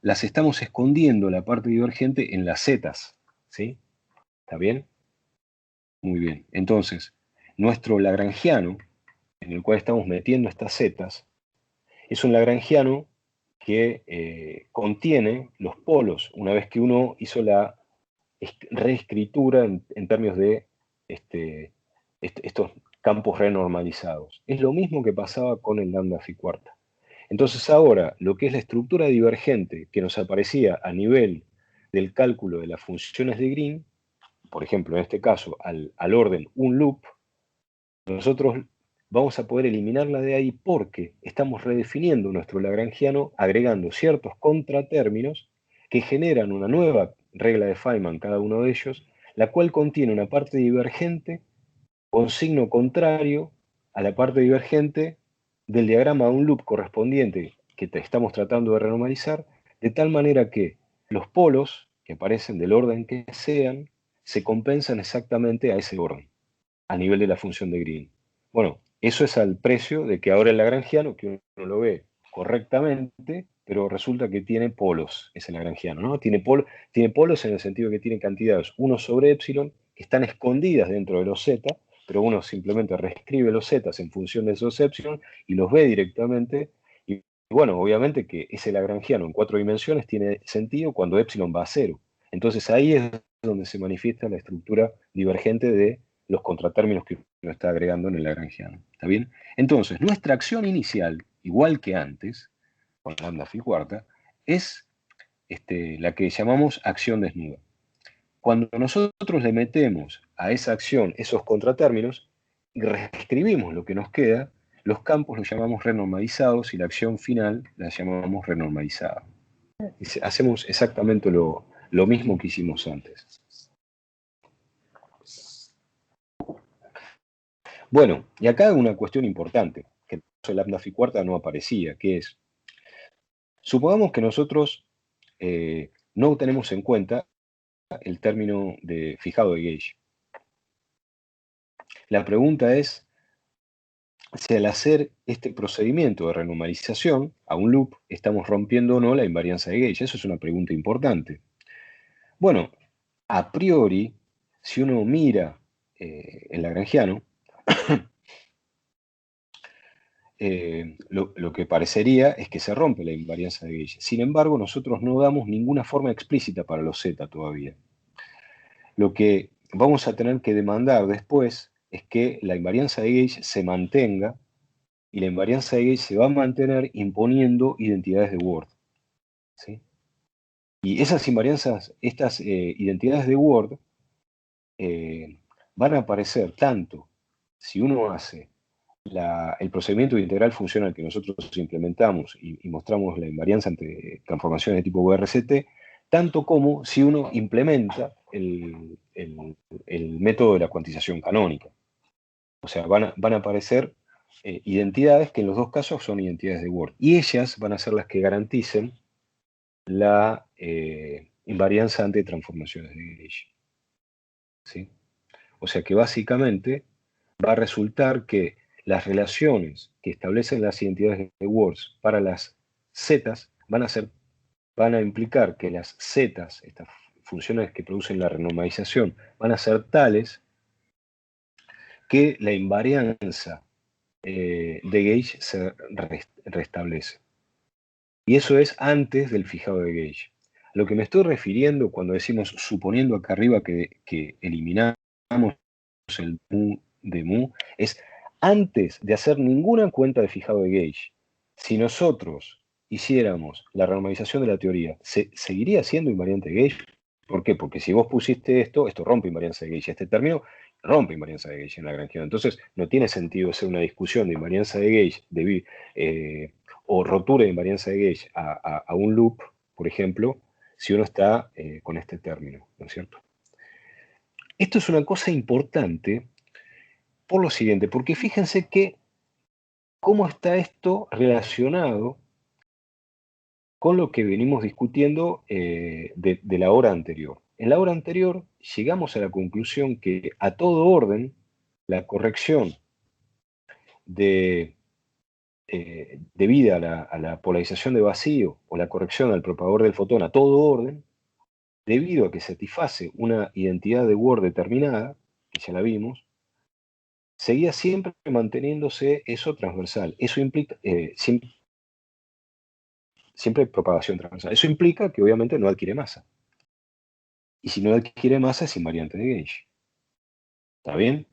las estamos escondiendo la parte divergente en las zetas, ¿sí? ¿Está bien? Muy bien. Entonces, nuestro lagrangiano, en el cual estamos metiendo estas zetas, es un lagrangiano que contiene los polos, una vez que uno hizo la reescritura en términos de estos campos renormalizados. Es lo mismo que pasaba con el lambda phi cuarta. Entonces ahora, lo que es la estructura divergente que nos aparecía a nivel del cálculo de las funciones de Green, por ejemplo, en este caso, al orden un loop, nosotros vamos a poder eliminarla de ahí porque estamos redefiniendo nuestro lagrangiano agregando ciertos contratérminos que generan una nueva regla de Feynman, cada uno de ellos, la cual contiene una parte divergente con signo contrario a la parte divergente del diagrama de un loop correspondiente que estamos tratando de renormalizar, de tal manera que los polos, que aparecen del orden que sean, se compensan exactamente a ese orden, a nivel de la función de Green. Bueno, eso es al precio de que ahora el lagrangiano, que uno lo ve correctamente, pero resulta que tiene polos, ese lagrangiano, ¿no? Tiene polos en el sentido que tiene cantidades 1 sobre epsilon, que están escondidas dentro de los z, pero uno simplemente reescribe los zetas en función de esos epsilon y los ve directamente. Y bueno, obviamente que ese lagrangiano en 4 dimensiones tiene sentido cuando epsilon va a 0. Entonces ahí es donde se manifiesta la estructura divergente de los contratérminos que lo está agregando en el lagrangiano. ¿Está bien? Entonces, nuestra acción inicial, igual que antes, con lambda phi cuarta, es la que llamamos acción desnuda. Cuando nosotros le metemos a esa acción esos contratérminos y reescribimos lo que nos queda, los campos los llamamos renormalizados y la acción final la llamamos renormalizada. Hacemos exactamente lo mismo que hicimos antes. Bueno, y acá una cuestión importante, que en lambda phi cuarta no aparecía, que es, supongamos que nosotros no tenemos en cuenta el término de fijado de gauge. La pregunta es si al hacer este procedimiento de renormalización a un loop estamos rompiendo o no la invarianza de gauge. Eso es una pregunta importante. Bueno, a priori, si uno mira el lagrangiano, lo que parecería es que se rompe la invarianza de gauge. Sin embargo, nosotros no damos ninguna forma explícita para los z todavía. Lo que vamos a tener que demandar después es que la invarianza de gauge se mantenga, y la invarianza de gauge se va a mantener imponiendo identidades de Word. ¿Sí? Y esas invarianzas, estas identidades de Word, van a aparecer tanto si uno hace el procedimiento de integral funcional que nosotros implementamos y mostramos la invarianza ante transformaciones de tipo WRCT, tanto como si uno implementa el método de la cuantización canónica. O sea, van a aparecer identidades que en los dos casos son identidades de Word. Y ellas van a ser las que garanticen la invarianza ante transformaciones de gauge. ¿Sí? O sea que básicamente va a resultar que las relaciones que establecen las identidades de Word para las zetas van a implicar que las zetas, estas funciones que producen la renormalización, van a ser tales que la invarianza de gauge se restablece. Y eso es antes del fijado de gauge. A lo que me estoy refiriendo cuando decimos, suponiendo acá arriba que eliminamos el mu de mu, es antes de hacer ninguna cuenta de fijado de gauge. Si nosotros hiciéramos la renormalización de la teoría, ¿seguiría siendo invariante de gauge? ¿Por qué? Porque si vos pusiste esto rompe invarianza de gauge. Este término rompe invarianza de gauge en lagrangiano. Entonces, no tiene sentido hacer una discusión de invarianza de gauge o rotura de invarianza de gauge a un loop, por ejemplo, si uno está con este término, ¿no es cierto? Esto es una cosa importante por lo siguiente, porque fíjense que cómo está esto relacionado con lo que venimos discutiendo de la hora anterior. En la hora anterior llegamos a la conclusión que a todo orden, la corrección debida a la polarización de vacío o la corrección al propagador del fotón a todo orden, debido a que satisface una identidad de Word determinada, que ya la vimos, seguía siempre manteniéndose eso transversal. Eso implica siempre propagación transversal. Eso implica que obviamente no adquiere masa. Y si no adquiere masa es invariante de gauge. ¿Está bien?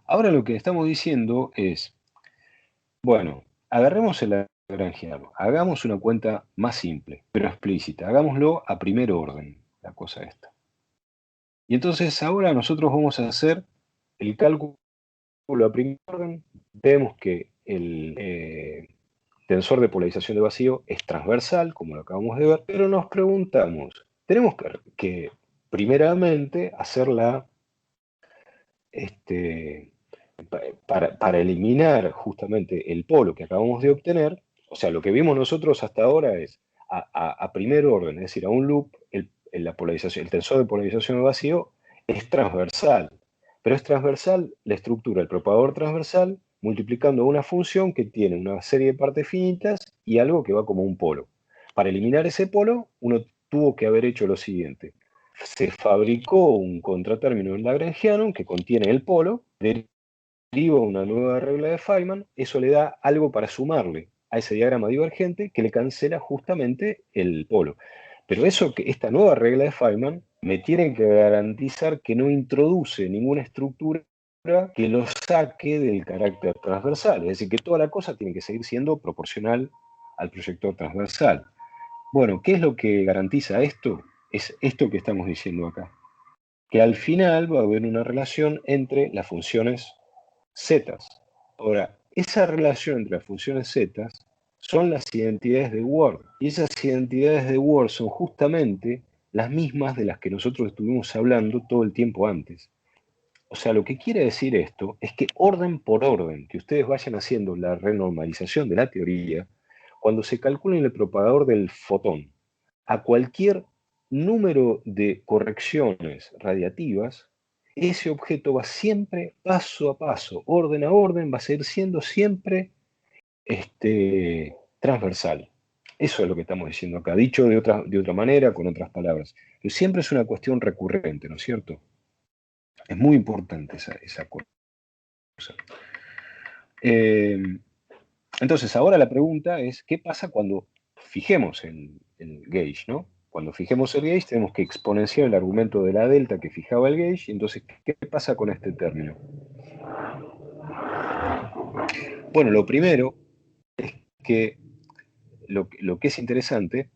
Ahora lo que estamos diciendo es, bueno, agarremos el lagrangiano, hagamos una cuenta más simple, pero explícita. Hagámoslo a primer orden, la cosa esta. Y entonces ahora nosotros vamos a hacer el cálculo a primer orden. Vemos que el tensor de polarización de vacío es transversal, como lo acabamos de ver, pero nos preguntamos, tenemos que primeramente hacerla para eliminar justamente el polo que acabamos de obtener. O sea, lo que vimos nosotros hasta ahora es a primer orden, es decir, a un loop, el tensor de polarización de vacío es transversal, pero es transversal la estructura, el propagador transversal, multiplicando una función que tiene una serie de partes finitas y algo que va como un polo. Para eliminar ese polo, uno tuvo que haber hecho lo siguiente. Se fabricó un contratérmino en lagrangiano que contiene el polo, deriva una nueva regla de Feynman, eso le da algo para sumarle a ese diagrama divergente que le cancela justamente el polo. Pero esta nueva regla de Feynman me tiene que garantizar que no introduce ninguna estructura que lo saque del carácter transversal, es decir, que toda la cosa tiene que seguir siendo proporcional al proyector transversal. Bueno, ¿qué es lo que garantiza esto? Es esto que estamos diciendo acá, que al final va a haber una relación entre las funciones z. Ahora, esa relación entre las funciones z son las identidades de Word, y esas identidades de Word son justamente las mismas de las que nosotros estuvimos hablando todo el tiempo antes. O sea, lo que quiere decir esto es que orden por orden, que ustedes vayan haciendo la renormalización de la teoría, cuando se calcule el propagador del fotón a cualquier número de correcciones radiativas, ese objeto va siempre paso a paso, orden a orden, va a seguir siendo siempre transversal. Eso es lo que estamos diciendo acá, dicho de otra manera, con otras palabras. Pero siempre es una cuestión recurrente, ¿no es cierto? Es muy importante esa cosa. Entonces, ahora la pregunta es, ¿qué pasa cuando fijemos el gauge, ¿no? Cuando fijemos el gauge tenemos que exponenciar el argumento de la delta que fijaba el gauge, entonces, ¿qué pasa con este término? Bueno, lo primero es que lo que es interesante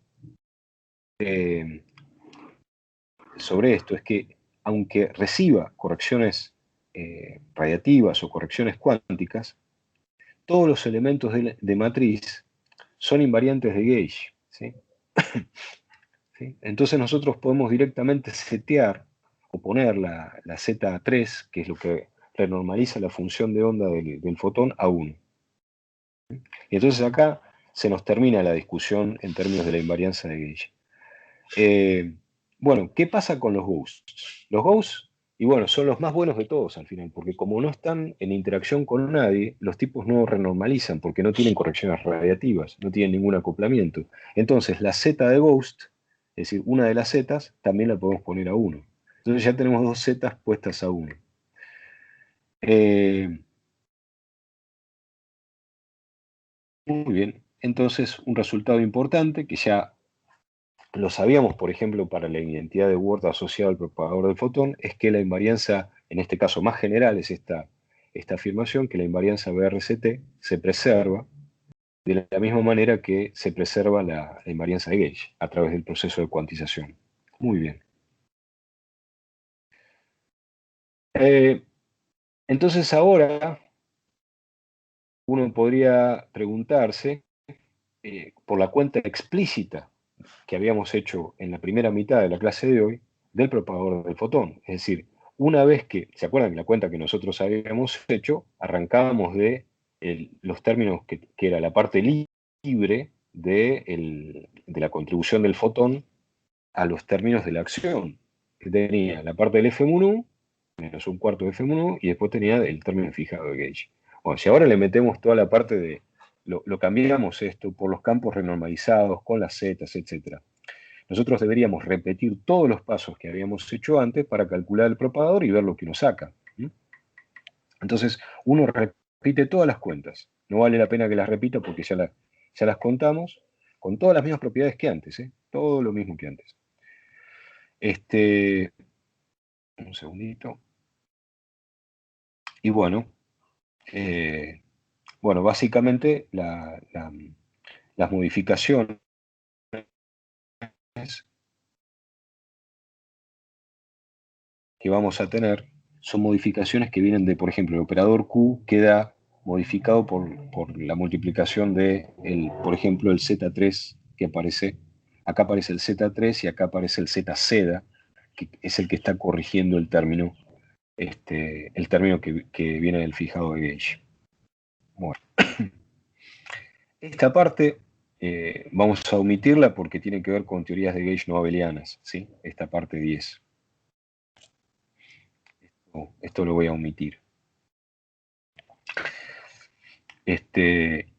sobre esto es que, aunque reciba correcciones radiativas o correcciones cuánticas, todos los elementos de matriz son invariantes de gauge, ¿sí? ¿Sí? Entonces nosotros podemos directamente setear o poner la Z3, que es lo que renormaliza la función de onda del fotón, a 1. Y entonces acá se nos termina la discusión en términos de la invarianza de gauge. Bueno, ¿qué pasa con los ghosts? Los ghosts, y bueno, son los más buenos de todos al final, porque como no están en interacción con nadie, los tipos no renormalizan, porque no tienen correcciones radiativas, no tienen ningún acoplamiento. Entonces la Z de ghost, es decir, una de las zetas, también la podemos poner a 1. Entonces ya tenemos dos zetas puestas a 1. Muy bien, entonces un resultado importante que ya lo sabíamos, por ejemplo, para la identidad de Word asociada al propagador del fotón, es que la invarianza, en este caso más general, es esta afirmación, que la invarianza BRCT se preserva de la misma manera que se preserva la invarianza de gauge, a través del proceso de cuantización. Muy bien. Entonces ahora uno podría preguntarse, por la cuenta explícita que habíamos hecho en la primera mitad de la clase de hoy, del propagador del fotón. Es decir, una vez que, ¿se acuerdan de la cuenta que nosotros habíamos hecho? Arrancábamos de los términos que era la parte libre de la contribución del fotón a los términos de la acción, que tenía la parte del F1, menos un cuarto de F1, y después tenía el término fijado de gauge. Bueno, si ahora le metemos toda la parte de, lo cambiamos esto por los campos renormalizados, con las zetas, etc. Nosotros deberíamos repetir todos los pasos que habíamos hecho antes para calcular el propagador y ver lo que nos saca. Entonces, uno repite todas las cuentas. No vale la pena que las repita porque ya las contamos, con todas las mismas propiedades que antes, todo lo mismo que antes. Un segundito. Y bueno, básicamente las modificaciones que vamos a tener son modificaciones que vienen de, por ejemplo, el operador Q queda modificado por la multiplicación de, por ejemplo, el Z3 que aparece. Acá aparece el Z3 y acá aparece el ZZ, que es el que está corrigiendo el término, el término que viene del fijado de gauge. Bueno. Esta parte vamos a omitirla porque tiene que ver con teorías de gauge no abelianas, ¿sí? Esta parte 10. Esto lo voy a omitir.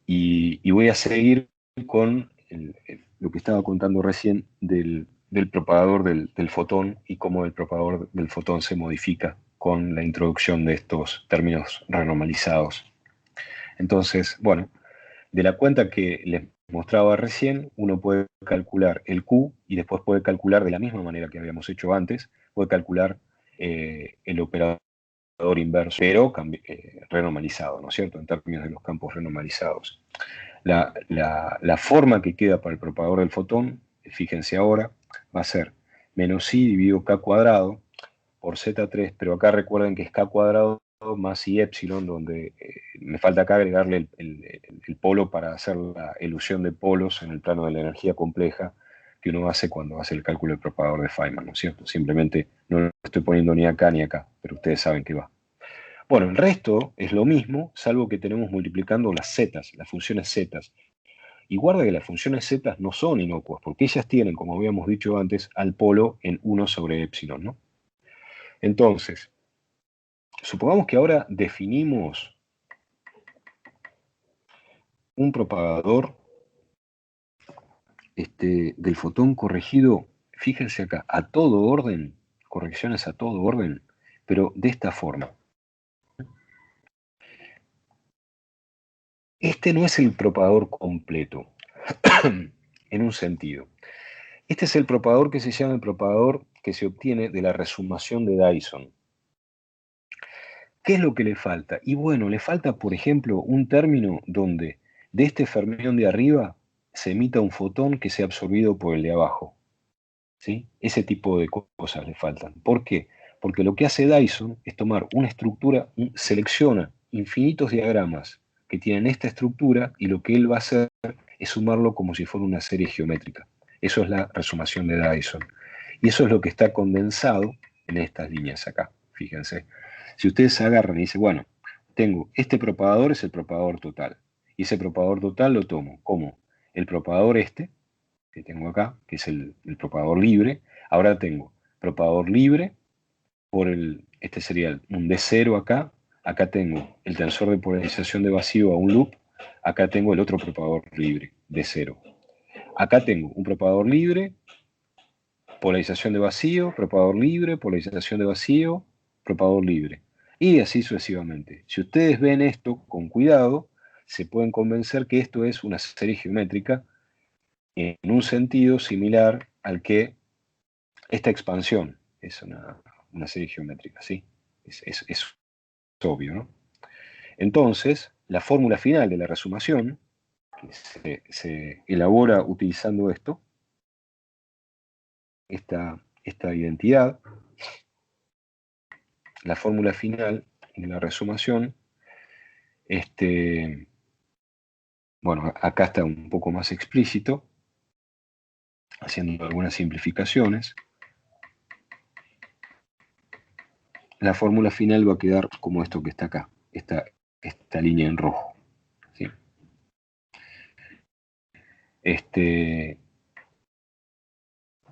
Y voy a seguir con lo que estaba contando recién del propagador del fotón y cómo el propagador del fotón se modifica con la introducción de estos términos renormalizados. Entonces, bueno, de la cuenta que les mostraba recién, uno puede calcular el Q y después puede calcular de la misma manera que habíamos hecho antes, puede calcular el operador inverso, pero renormalizado, ¿no es cierto? En términos de los campos renormalizados. La forma que queda para el propagador del fotón, fíjense ahora, va a ser menos i dividido k cuadrado por z3, pero acá recuerden que es k cuadrado más i epsilon, donde me falta acá agregarle el polo para hacer la ilusión de polos en el plano de la energía compleja que uno hace cuando hace el cálculo del propagador de Feynman, ¿no es cierto? Simplemente no lo estoy poniendo ni acá ni acá, pero ustedes saben que va. Bueno, el resto es lo mismo, salvo que tenemos multiplicando las zetas, las funciones zetas. Y guarda que las funciones zetas no son inocuas, porque ellas tienen, como habíamos dicho antes, al polo en 1 sobre epsilon, ¿no? Entonces, supongamos que ahora definimos un propagador del fotón corregido, fíjense acá, a todo orden, correcciones a todo orden, pero de esta forma. Este no es el propagador completo, en un sentido. Este es el propagador que se llama el propagador que se obtiene de la resumación de Dyson. ¿Qué es lo que le falta? Y bueno, le falta, por ejemplo, un término donde de este fermión de arriba se emita un fotón que sea absorbido por el de abajo. ¿Sí? Ese tipo de cosas le faltan. ¿Por qué? Porque lo que hace Dyson es tomar una estructura, selecciona infinitos diagramas que tienen esta estructura y lo que él va a hacer es sumarlo como si fuera una serie geométrica. Eso es la resumación de Dyson. Y eso es lo que está condensado en estas líneas acá. Fíjense. Si ustedes agarran y dicen, bueno, tengo este propagador, es el propagador total. Y ese propagador total lo tomo como el propagador que tengo acá, que es el propagador libre. Ahora tengo propagador libre por este sería un D0 acá. Acá tengo el tensor de polarización de vacío a un loop. Acá tengo el otro propagador libre, D0. Acá tengo un propagador libre, polarización de vacío, propagador libre, polarización de vacío, propagador libre. Y así sucesivamente. Si ustedes ven esto con cuidado, se pueden convencer que esto es una serie geométrica en un sentido similar al que esta expansión es una serie geométrica, ¿sí? Es obvio, ¿no? Entonces, la fórmula final de la resumación, que se elabora utilizando esta identidad, la fórmula final de la resumación, bueno, acá está un poco más explícito, haciendo algunas simplificaciones. La fórmula final va a quedar como esto que está acá, esta línea en rojo. ¿Sí?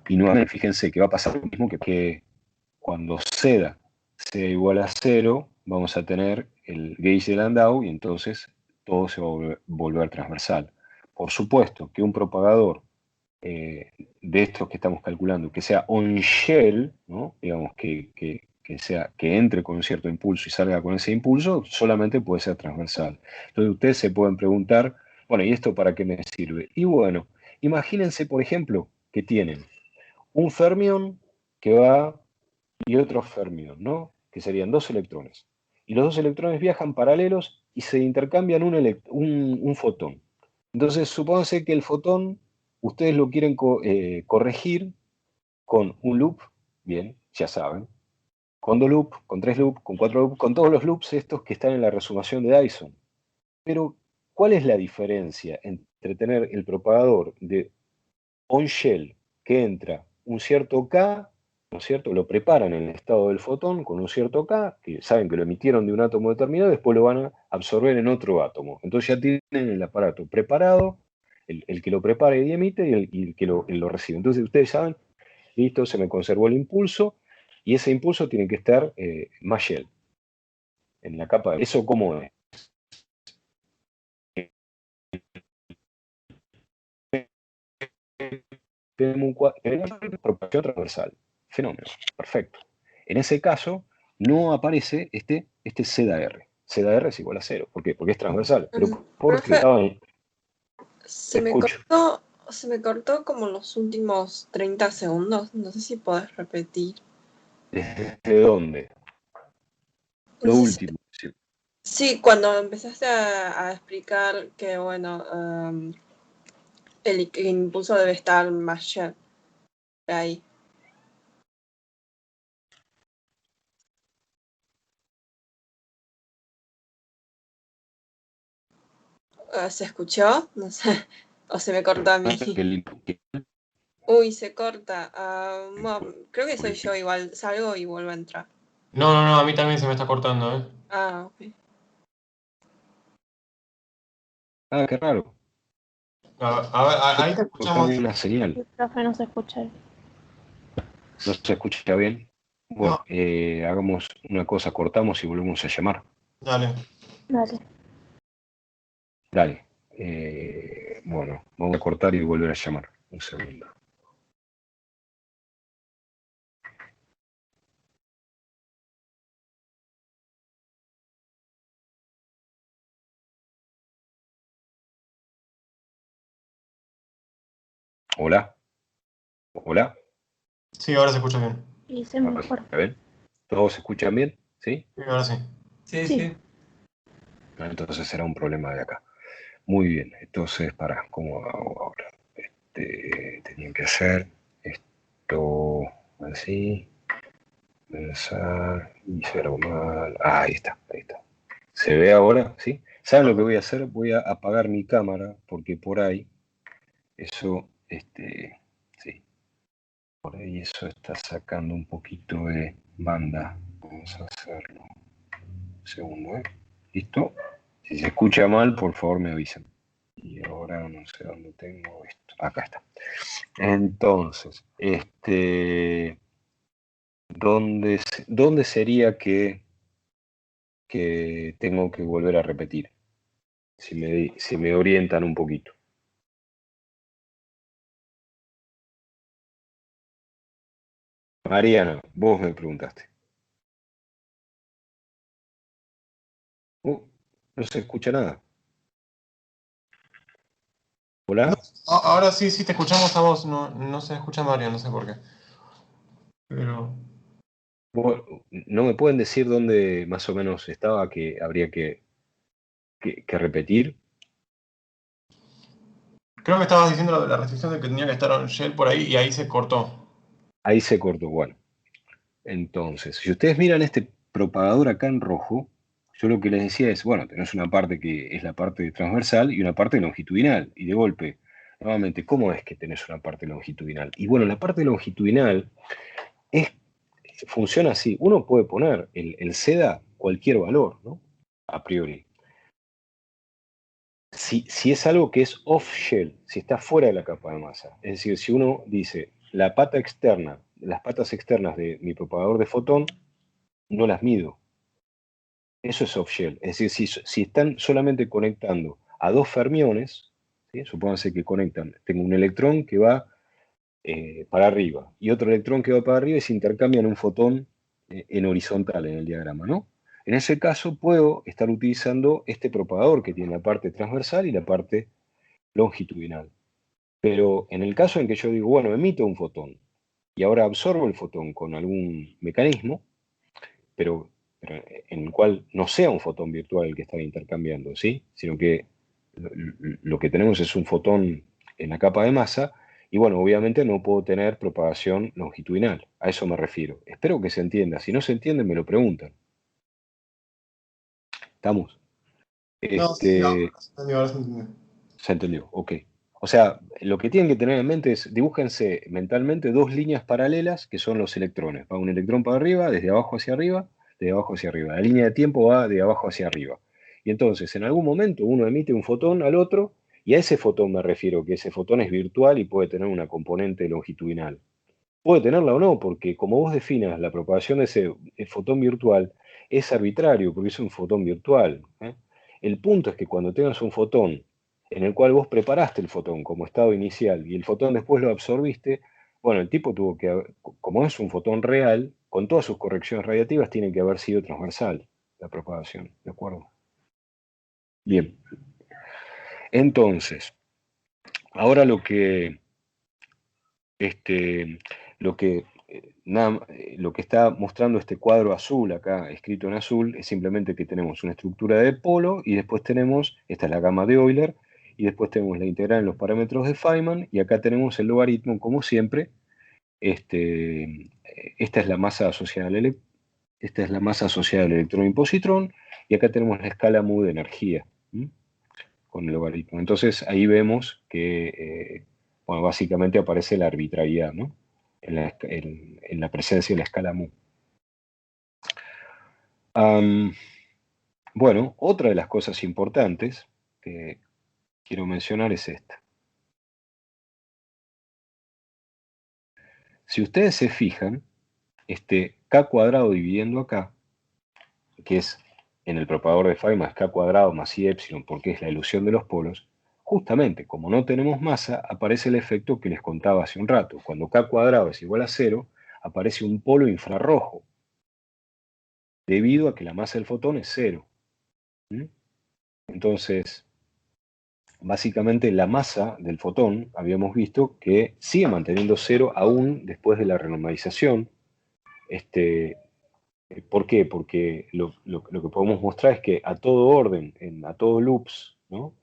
Y nuevamente, fíjense que va a pasar lo mismo que cuando sea igual a 0, vamos a tener el gauge de Landau y entonces todo se va a volver transversal. Por supuesto que un propagador de estos que estamos calculando, que sea on-shell, ¿no? Digamos que entre con un cierto impulso y salga con ese impulso, solamente puede ser transversal. Entonces ustedes se pueden preguntar, bueno, ¿y esto para qué me sirve? Y bueno, imagínense, por ejemplo, que tienen un fermión que va y otro fermión, ¿no? Que serían dos electrones. Y los dos electrones viajan paralelos y se intercambian un fotón. Entonces, supónganse que el fotón, ustedes lo quieren corregir con un loop, bien, ya saben, con 2 loops, con 3 loops, con 4 loops, con todos los loops estos que están en la resumación de Dyson. Pero, ¿cuál es la diferencia entre tener el propagador de on-shell que entra un cierto K, ¿no es cierto? Lo preparan en el estado del fotón con un cierto K, que saben que lo emitieron de un átomo determinado, después lo van a absorber en otro átomo. Entonces ya tienen el aparato preparado, el que lo prepara y emite, y el que lo recibe. Entonces ustedes saben, listo, se me conservó el impulso, y ese impulso tiene que estar más shell, en la capa de... ¿Eso cómo es? Tenemos una propagación transversal. Fenómeno. Perfecto. En ese caso, no aparece este ZR. ZR es igual a 0. ¿Por qué? Porque es transversal. Pero porque Profe, se me escucho. cortó como los últimos 30 segundos. No sé si podés repetir. ¿Desde dónde? Lo Entonces, último. Sí. sí, cuando empezaste a explicar que, bueno, el impulso debe estar más allá de ahí. ¿Se escuchó? No sé. O se me cortó a mí. Uy, se corta. Bueno, creo que soy yo igual. Salgo y vuelvo a entrar. No, no, no, a mí también se me está cortando, ¿eh? Ah, ok. Ah, qué raro. A ver, ahí te Acá escuchamos. hay una señal. El profe no se escucha. ¿No se escucha bien? Bueno, No, hagamos una cosa, cortamos y volvemos a llamar. dale. Dale. Dale. Bueno, vamos a cortar y volver a llamar. Un segundo. Hola. Hola. Sí, ahora se escucha bien. Y se mejor. ¿Está bien? ¿Todos se escuchan bien? ¿Sí? Sí, ahora sí. Sí, Sí. sí. Entonces será un problema de acá. Muy bien. Entonces, ¿cómo hago ahora? Tenían que hacer esto así. Pensar, hice algo mal. Ah, ahí está, ahí está. ¿Se ve ahora? ¿Sí? ¿Saben lo que voy a hacer? Voy a apagar mi cámara porque por ahí eso, sí, por ahí eso está sacando un poquito de banda. Vamos a hacerlo. Un segundo, ¿eh? ¿Listo? Si se escucha mal, por favor me avisen. Y ahora no sé dónde tengo esto. Acá está. Entonces, ¿dónde sería que tengo que volver a repetir? Si me orientan un poquito. Mariana, vos me preguntaste. No se escucha nada. No, ¿Hola? ahora sí, sí, te escuchamos a vos. No, no se escucha a Mario, no sé por qué. Pero. ¿No me pueden decir dónde más o menos estaba que habría que repetir? Creo que estabas diciendo lo de la restricción de que tenía que estar on shell por ahí y ahí se cortó. Ahí se cortó. Bueno, entonces, si ustedes miran este propagador acá en rojo, yo lo que les decía es, bueno, tenés una parte que es la parte transversal y una parte longitudinal. Y de golpe, nuevamente, ¿cómo es que tenés una parte longitudinal? Y bueno, la parte longitudinal funciona así. Uno puede poner el seda cualquier valor, ¿no? A priori. Si es algo que es off-shell, si está fuera de la capa de masa, es decir, si uno dice la pata externa, las patas externas de mi propagador de fotón, no las mido. Eso es off-shell. Es decir, si están solamente conectando a dos fermiones, ¿sí? Supónganse que conectan, tengo un electrón que va para arriba y otro electrón que va para arriba y se intercambian un fotón en horizontal en el diagrama, ¿no? En ese caso puedo estar utilizando este propagador que tiene la parte transversal y la parte longitudinal. Pero en el caso en que yo digo, bueno, emito un fotón y ahora absorbo el fotón con algún mecanismo, pero en el cual no sea un fotón virtual el que está intercambiando, ¿sí? Sino que lo que tenemos es un fotón en la capa de masa y bueno, obviamente no puedo tener propagación longitudinal. A eso me refiero. Espero que se entienda. Si no se entiende, me lo preguntan. ¿Estamos? No, sí, ahora se entendió, ahora se entendió. Se entendió, ok. O sea, lo que tienen que tener en mente es, dibújense mentalmente dos líneas paralelas que son los electrones. Va un electrón para arriba, desde abajo hacia arriba, de abajo hacia arriba. La línea de tiempo va de abajo hacia arriba. Y entonces, en algún momento, uno emite un fotón al otro, y a ese fotón me refiero, que ese fotón es virtual y puede tener una componente longitudinal. Puede tenerla o no, porque como vos definas la propagación de ese fotón virtual, es arbitrario, porque es un fotón virtual, ¿eh? El punto es que cuando tengas un fotón en el cual vos preparaste el fotón como estado inicial y el fotón después lo absorbiste, bueno, el tipo tuvo que, como es un fotón real, con todas sus correcciones radiativas, tiene que haber sido transversal la propagación, ¿de acuerdo? Bien, entonces, ahora este, lo que lo que está mostrando este cuadro azul acá, escrito en azul, es simplemente que tenemos una estructura de polo y después tenemos, esta es la gama de Euler, y después tenemos la integral en los parámetros de Feynman, y acá tenemos el logaritmo, como siempre. Esta es la masa asociada al electrón y positrón, y acá tenemos la escala mu de energía, con el logaritmo. Entonces ahí vemos que, bueno, básicamente aparece la arbitrariedad, ¿no? En la presencia de la escala mu. Bueno, otra de las cosas importantes que quiero mencionar es esta. Si ustedes se fijan, este k cuadrado dividiendo acá, que es en el propagador de Feynman es k cuadrado más i epsilon, porque es la ilusión de los polos, justamente como no tenemos masa, aparece el efecto que les contaba hace un rato. Cuando k cuadrado es igual a 0, aparece un polo infrarrojo, debido a que la masa del fotón es 0. Entonces, básicamente la masa del fotón, habíamos visto que sigue manteniendo 0 aún después de la renormalización. ¿Por qué? Porque lo que podemos mostrar es que a todo orden, a todo loops, ¿no?,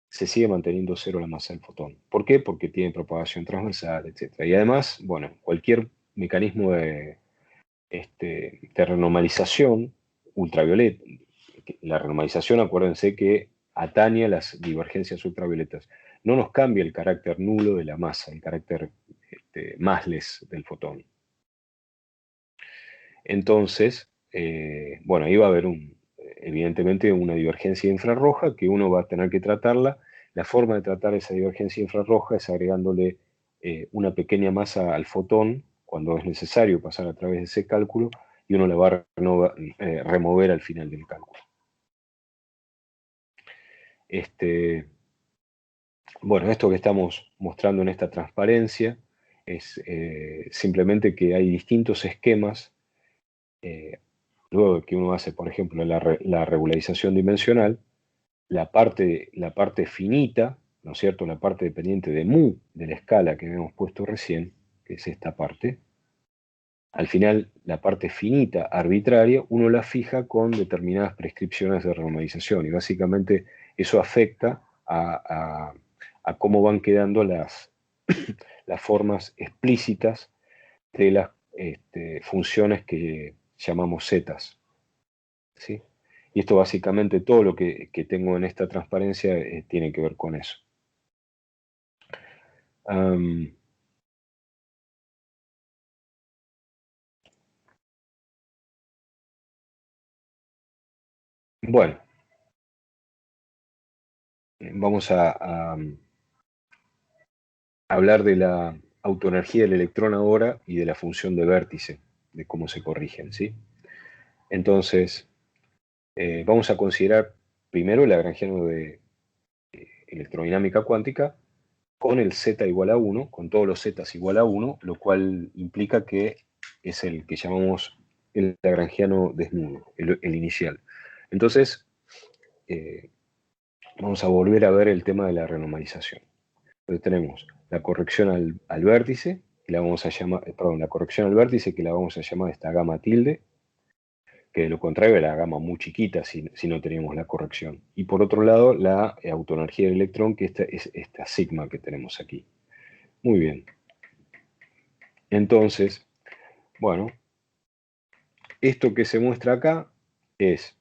se sigue manteniendo 0 la masa del fotón. ¿Por qué? Porque tiene propagación transversal, etc. Y además, bueno, cualquier mecanismo de renormalización ultravioleta, la renormalización, acuérdense que atañe a las divergencias ultravioletas. No nos cambia el carácter nulo de la masa, el carácter massless del fotón. Entonces, bueno, ahí va a haber evidentemente una divergencia infrarroja que uno va a tener que tratarla. La forma de tratar esa divergencia infrarroja es agregándole una pequeña masa al fotón cuando es necesario pasar a través de ese cálculo, y uno la va a remover al final del cálculo. Bueno, esto que estamos mostrando en esta transparencia es simplemente que hay distintos esquemas. Luego que uno hace, por ejemplo, la regularización dimensional, la parte finita, ¿no es cierto?, la parte dependiente de mu de la escala que habíamos puesto recién, que es esta parte, al final la parte finita arbitraria uno la fija con determinadas prescripciones de renormalización, y básicamente eso afecta a cómo van quedando las formas explícitas de las funciones que llamamos zetas, ¿sí? Y esto básicamente, todo lo que tengo en esta transparencia tiene que ver con eso. Bueno, vamos a hablar de la autoenergía del electrón ahora y de la función de vértice, de cómo se corrigen, ¿sí? Entonces, vamos a considerar primero el lagrangiano de electrodinámica cuántica con el z igual a 1, con todos los z igual a 1, lo cual implica que es el que llamamos el lagrangiano desnudo, el inicial. Entonces, vamos a volver a ver el tema de la renormalización. Entonces tenemos la corrección al vértice, que la vamos a llamar, la corrección al vértice, que la vamos a llamar esta gamma tilde, que de lo contrario era la gama muy chiquita si no teníamos la corrección. Y por otro lado, la autoenergía del electrón, que es esta sigma que tenemos aquí. Muy bien. Entonces, bueno, esto que se muestra acá es,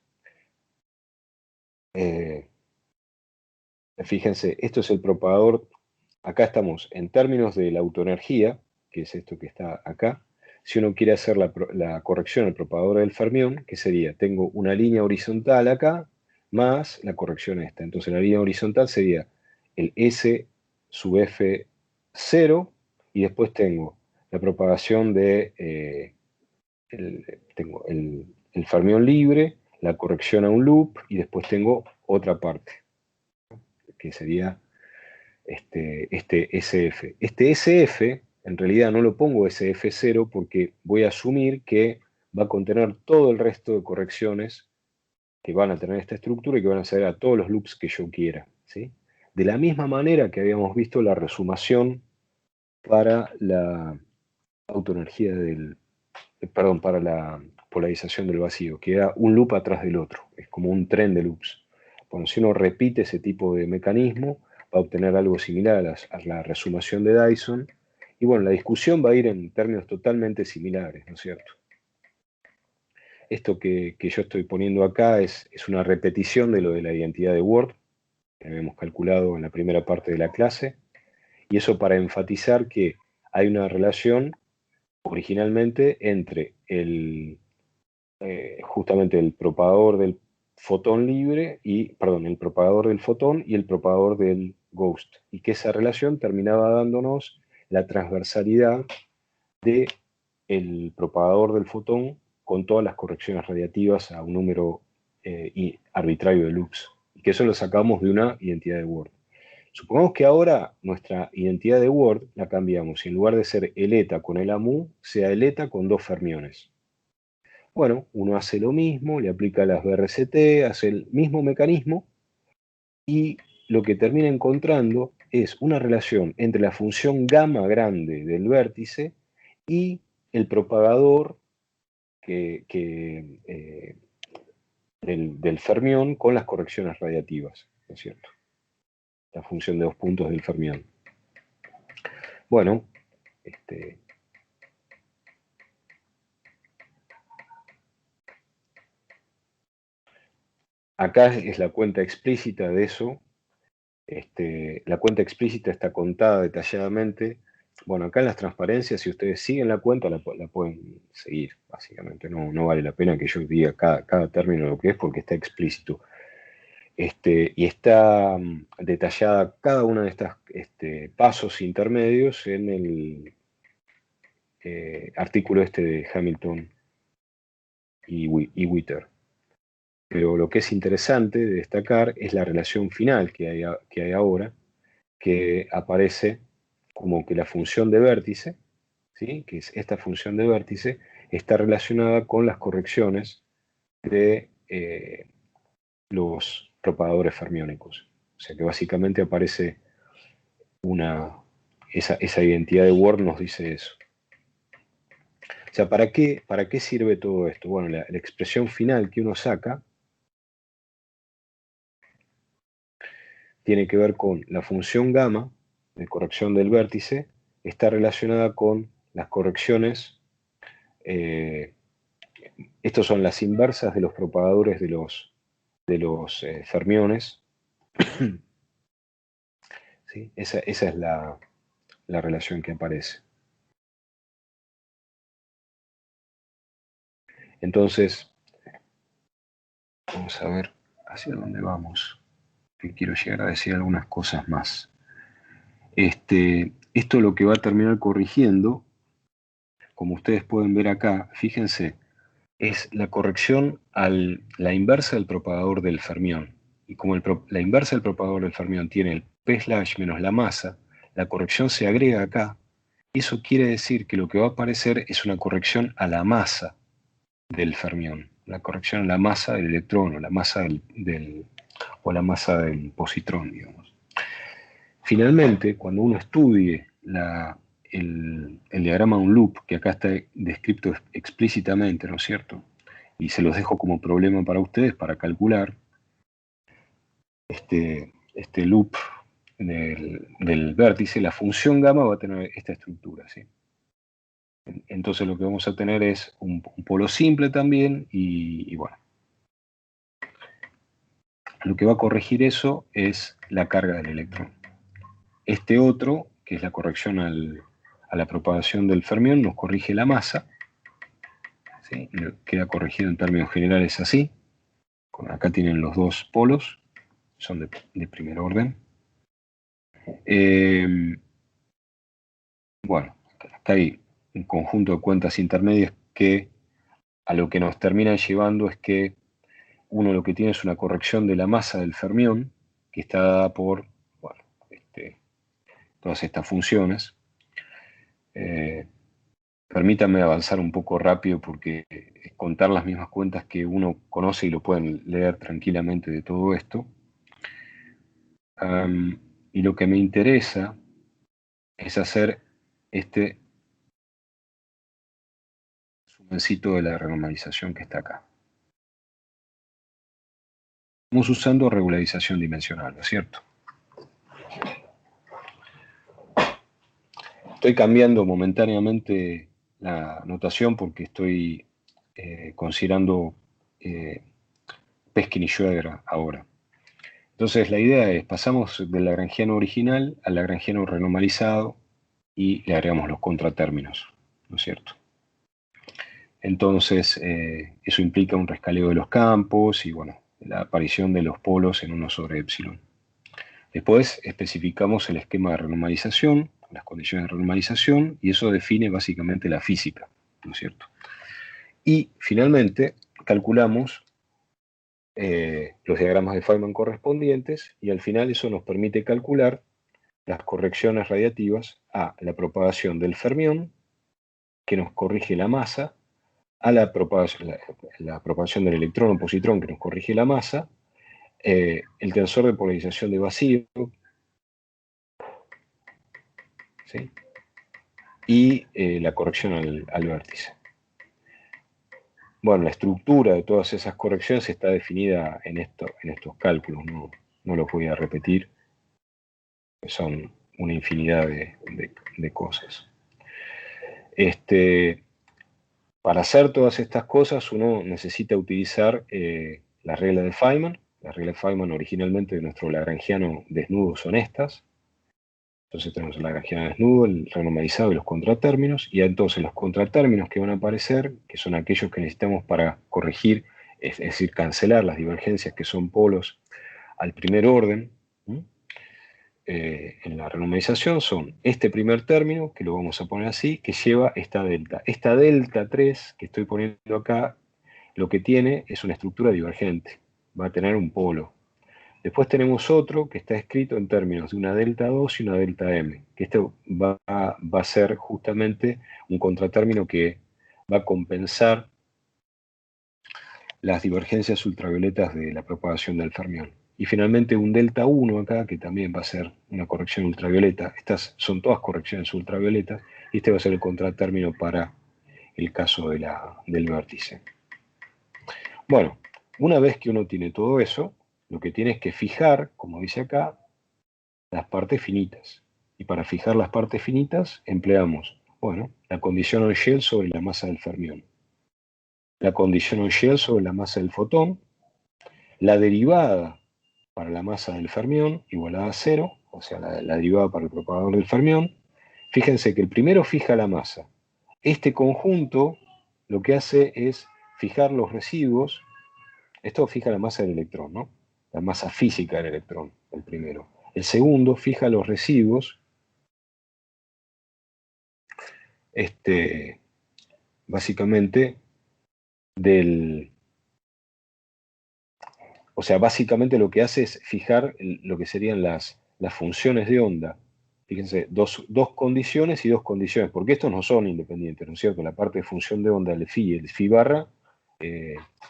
fíjense, esto es el propagador. Acá estamos en términos de la autoenergía, que es esto que está acá. Si uno quiere hacer la corrección al propagador del fermión, que sería, tengo una línea horizontal acá, más la corrección esta. Entonces la línea horizontal sería el S sub F0, y después tengo la propagación de, tengo el fermión libre, la corrección a un loop, y después tengo otra parte, que sería este SF. Este SF, en realidad no lo pongo SF0 porque voy a asumir que va a contener todo el resto de correcciones que van a tener esta estructura y que van a ser a todos los loops que yo quiera, ¿sí? De la misma manera que habíamos visto la resumación para la autoenergía del perdón, para la polarización del vacío. Queda un loop atrás del otro. Es como un tren de loops. Bueno, si uno repite ese tipo de mecanismo, va a obtener algo similar a la resumación de Dyson. Y bueno, la discusión va a ir en términos totalmente similares, ¿no es cierto? Esto que yo estoy poniendo acá es una repetición de lo de la identidad de Word, que habíamos calculado en la primera parte de la clase, y eso para enfatizar que hay una relación originalmente entre justamente el propagador del fotón libre el propagador del fotón y el propagador del ghost, y que esa relación terminaba dándonos la transversalidad del propagador del fotón con todas las correcciones radiativas a un número arbitrario de loops, y que eso lo sacamos de una identidad de Word. Supongamos que ahora nuestra identidad de Word la cambiamos y en lugar de ser el eta con el AMU, sea el eta con dos fermiones. Bueno, uno hace lo mismo, le aplica las BRCT, hace el mismo mecanismo y lo que termina encontrando es una relación entre la función gamma grande del vértice y el propagador del fermión con las correcciones radiativas, ¿no es cierto? La función de 2 puntos del fermión. Bueno, acá es la cuenta explícita de eso. La cuenta explícita está contada detalladamente. Bueno, acá en las transparencias, si ustedes siguen la cuenta, la pueden seguir, básicamente. No vale la pena que yo diga cada término lo que es, porque está explícito. Y está detallada cada una de estas pasos intermedios en el artículo de Hamilton y Witter. Pero lo que es interesante de destacar es la relación final que hay ahora, que aparece como que la función de vértice, ¿sí? Que es esta función de vértice, está relacionada con las correcciones de los propagadores fermiónicos. O sea que básicamente aparece esa identidad de Word nos dice eso. O sea, ¿para qué sirve todo esto? Bueno, la expresión final que uno saca tiene que ver con la función gamma de corrección del vértice, está relacionada con las correcciones, estos son las inversas de los propagadores de los fermiones. ¿Sí? Esa es la relación que aparece. Entonces, vamos a ver hacia dónde vamos, que quiero llegar a decir algunas cosas más. Esto lo que va a terminar corrigiendo, como ustedes pueden ver acá, fíjense, es la corrección a la inversa del propagador del fermión. Y como la inversa del propagador del fermión tiene el P/ menos la masa, la corrección se agrega acá. Eso quiere decir que lo que va a aparecer es una corrección a la masa del fermión, la corrección a la masa del electrón o la masa la masa del positrón, digamos. Finalmente, cuando uno estudie el diagrama de un loop, que acá está descrito explícitamente, ¿no es cierto? Y se los dejo como problema para ustedes para calcular este loop del vértice, la función gamma va a tener esta estructura, ¿sí? Entonces lo que vamos a tener es un polo simple también y bueno. Lo que va a corregir eso es la carga del electrón. Este otro, que es la corrección a la propagación del fermión, nos corrige la masa. ¿Sí? Queda corregido en términos generales así. Acá tienen los dos polos, son de primer orden. Bueno, acá hay un conjunto de cuentas intermedias que a lo que nos terminan llevando es que uno lo que tiene es una corrección de la masa del fermión, que está dada por todas estas funciones. Permítanme avanzar un poco rápido porque es contar las mismas cuentas que uno conoce y lo pueden leer tranquilamente de todo esto. Y lo que me interesa es hacer resumencito de la renormalización que está acá. Estamos usando regularización dimensional, ¿no es cierto? Estoy cambiando momentáneamente la notación porque estoy considerando Peskin y Schroeder ahora. Entonces la idea es, pasamos del lagrangiano original al lagrangiano renormalizado y le agregamos los contratérminos, ¿no es cierto? Entonces eso implica un rescaleo de los campos y bueno, la aparición de los polos en 1 sobre epsilon. Después especificamos el esquema de renormalización, las condiciones de renormalización, y eso define básicamente la física, ¿no es cierto? Y finalmente calculamos los diagramas de Feynman correspondientes, y al final eso nos permite calcular las correcciones radiativas a la propagación del fermión, que nos corrige la masa, a la propagación del electrón o positrón, que nos corrige la masa, el tensor de polarización de vacío, ¿sí? Y la corrección al vértice. Bueno, la estructura de todas esas correcciones está definida en estos cálculos, no los voy a repetir, son una infinidad de cosas. Para hacer todas estas cosas uno necesita utilizar la regla de Feynman. La regla de Feynman originalmente de nuestro lagrangiano desnudo son estas. Entonces tenemos el lagrangiano desnudo, el renormalizado y los contratérminos, y entonces los contratérminos que van a aparecer, que son aquellos que necesitamos para corregir, es decir, cancelar las divergencias que son polos al primer orden, en la renormalización son este primer término, que lo vamos a poner así, que lleva esta delta. Esta delta 3 que estoy poniendo acá, lo que tiene es una estructura divergente, va a tener un polo. Después tenemos otro que está escrito en términos de una delta 2 y una delta m, que esto va a ser justamente un contratérmino que va a compensar las divergencias ultravioletas de la propagación del fermión. Y finalmente un delta 1 acá, que también va a ser una corrección ultravioleta. Estas son todas correcciones ultravioletas, y este va a ser el contratérmino para el caso del vértice. Bueno, una vez que uno tiene todo eso, lo que tiene es que fijar, como dice acá, las partes finitas. Y para fijar las partes finitas empleamos, bueno, la condición on-shell sobre la masa del fermión, la condición on-shell sobre la masa del fotón, la derivada para la masa del fermión igualada a 0, o sea, la derivada para el propagador del fermión. Fíjense que el primero fija la masa. Este conjunto lo que hace es fijar los residuos. Esto fija la masa del electrón, ¿no? La masa física del electrón, el primero. El segundo fija los residuos, básicamente, o sea, básicamente lo que hace es fijar lo que serían las funciones de onda. Fíjense, dos condiciones y dos condiciones, porque estos no son independientes, ¿no es cierto? La parte de función de onda del phi y el phi barra,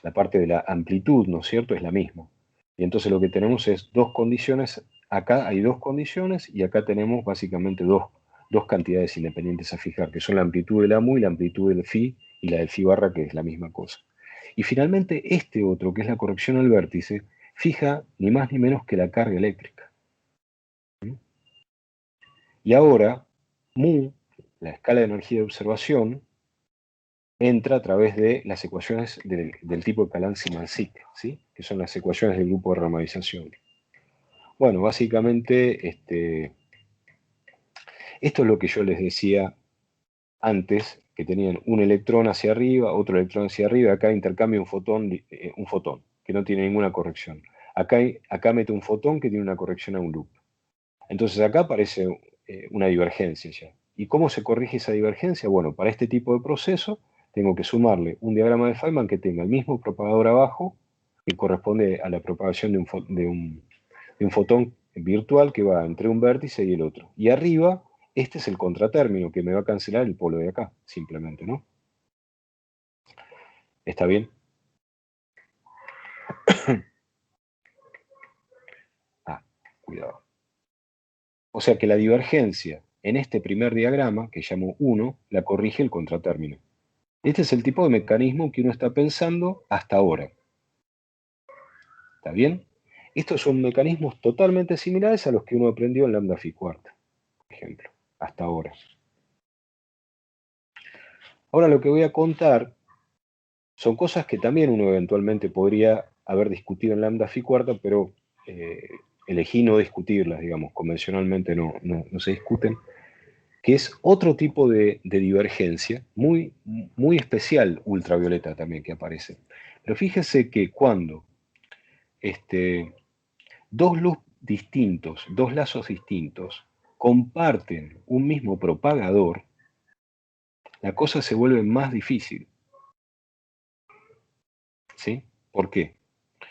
la parte de la amplitud, ¿no es cierto?, es la misma. Y entonces lo que tenemos es dos condiciones, acá hay dos condiciones y acá tenemos básicamente dos cantidades independientes a fijar, que son la amplitud de la mu y la amplitud del phi, y la del phi barra, que es la misma cosa. Y finalmente este otro, que es la corrección al vértice, fija ni más ni menos que la carga eléctrica. Y ahora, mu, la escala de energía de observación, entra a través de las ecuaciones del tipo de Calan-Simanzik, ¿sí? Que son las ecuaciones del grupo de renormalización. Bueno, básicamente esto es lo que yo les decía antes, que tenían un electrón hacia arriba, otro electrón hacia arriba, acá intercambia un fotón, que no tiene ninguna corrección. Acá mete un fotón que tiene una corrección a un loop. Entonces acá aparece una divergencia ya. ¿Y cómo se corrige esa divergencia? Bueno, para este tipo de proceso tengo que sumarle un diagrama de Feynman que tenga el mismo propagador abajo, que corresponde a la propagación de un fotón virtual que va entre un vértice y el otro. Y arriba, este es el contratérmino que me va a cancelar el polo de acá, simplemente, ¿no? ¿Está bien? Cuidado. O sea que la divergencia en este primer diagrama, que llamo 1, la corrige el contratérmino. Este es el tipo de mecanismo que uno está pensando hasta ahora. ¿Está bien? Estos son mecanismos totalmente similares a los que uno aprendió en lambda phi cuarta, por ejemplo, hasta ahora. Ahora lo que voy a contar son cosas que también uno eventualmente podría haber discutido en lambda phi cuarta, pero elegí no discutirlas, digamos, convencionalmente no se discuten, que es otro tipo de divergencia, muy, muy especial ultravioleta también que aparece. Pero fíjese que cuando dos luz distintos, dos lazos distintos, comparten un mismo propagador, la cosa se vuelve más difícil. ¿Sí? ¿Por qué?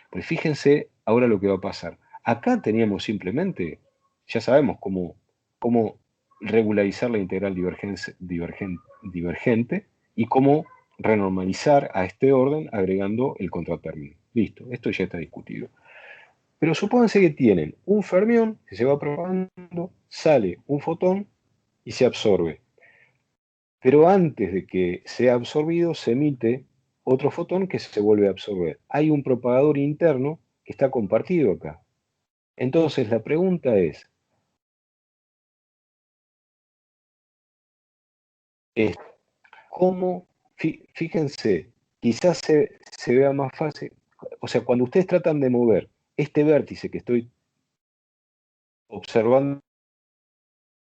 Pues fíjense ahora lo que va a pasar. Acá teníamos simplemente, ya sabemos cómo regularizar la integral divergente y cómo renormalizar a este orden agregando el contratérmino. Listo, esto ya está discutido. Pero supónganse que tienen un fermión que se va propagando, sale un fotón y se absorbe. Pero antes de que sea absorbido, se emite otro fotón que se vuelve a absorber. Hay un propagador interno que está compartido acá. Entonces la pregunta es ¿cómo? Fíjense, quizás se vea más fácil. O sea, cuando ustedes tratan de mover este vértice que estoy observando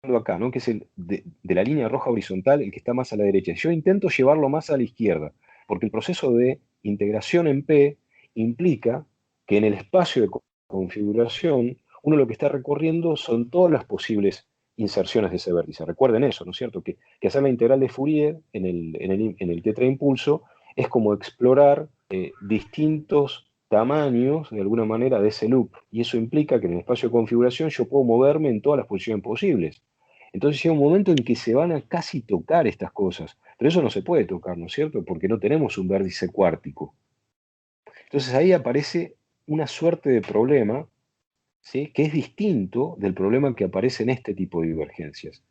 acá, ¿no? Que es el de la línea roja horizontal, el que está más a la derecha. Yo intento llevarlo más a la izquierda, porque el proceso de integración en P implica que en el espacio de configuración, uno lo que está recorriendo son todas las posibles inserciones de ese vértice. Recuerden eso, ¿no es cierto? Que hacer la integral de Fourier en el tetraimpulso es como explorar distintos tamaños, de alguna manera, de ese loop. Y eso implica que en el espacio de configuración yo puedo moverme en todas las posiciones posibles. Entonces llega un momento en que se van a casi tocar estas cosas. Pero eso no se puede tocar, ¿no es cierto? Porque no tenemos un vértice cuártico. Entonces ahí aparece una suerte de problema, ¿sí? Que es distinto del problema que aparece en este tipo de divergencias.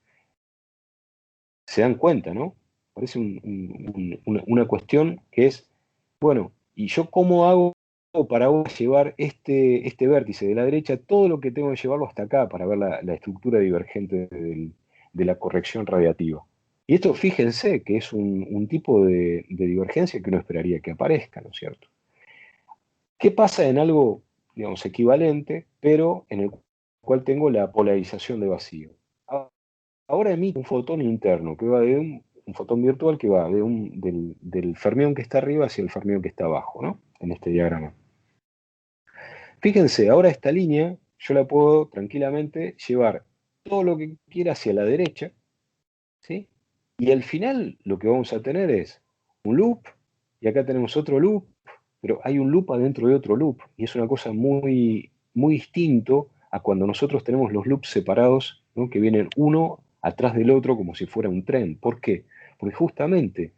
Se dan cuenta, ¿no? Parece una cuestión que es, bueno, ¿y yo cómo hago para llevar este vértice de la derecha, todo lo que tengo que llevarlo hasta acá para ver la estructura divergente de la corrección radiativa? Y esto, fíjense, que es un tipo de divergencia que uno esperaría que aparezca, ¿no es cierto? ¿Qué pasa en algo, digamos, equivalente, pero en el cual tengo la polarización de vacío? Ahora emite un fotón interno que va de un fotón virtual que va del fermión que está arriba hacia el fermión que está abajo, ¿no? En este diagrama. Fíjense, ahora esta línea yo la puedo tranquilamente llevar todo lo que quiera hacia la derecha, ¿sí? Y al final lo que vamos a tener es un loop, y acá tenemos otro loop, pero hay un loop adentro de otro loop, y es una cosa muy, muy distinto a cuando nosotros tenemos los loops separados, ¿no? Que vienen uno atrás del otro como si fuera un tren. ¿Por qué? Porque justamente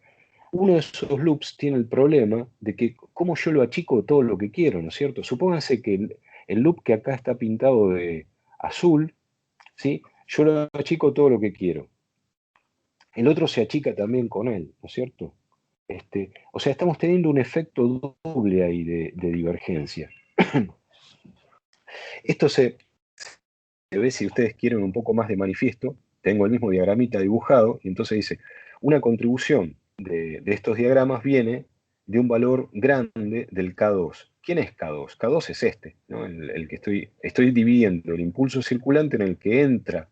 uno de esos loops tiene el problema de que cómo yo lo achico todo lo que quiero, ¿no es cierto? Supónganse que el loop que acá está pintado de azul, ¿sí? Yo lo achico todo lo que quiero. El otro se achica también con él, ¿no es cierto? O sea, estamos teniendo un efecto doble ahí de divergencia. Esto se ve, si ustedes quieren un poco más de manifiesto, tengo el mismo diagramita dibujado, y entonces dice, una contribución de estos diagramas viene de un valor grande del K2. ¿Quién es K2? K2 es este, ¿no? El que estoy dividiendo el impulso circulante en el que entra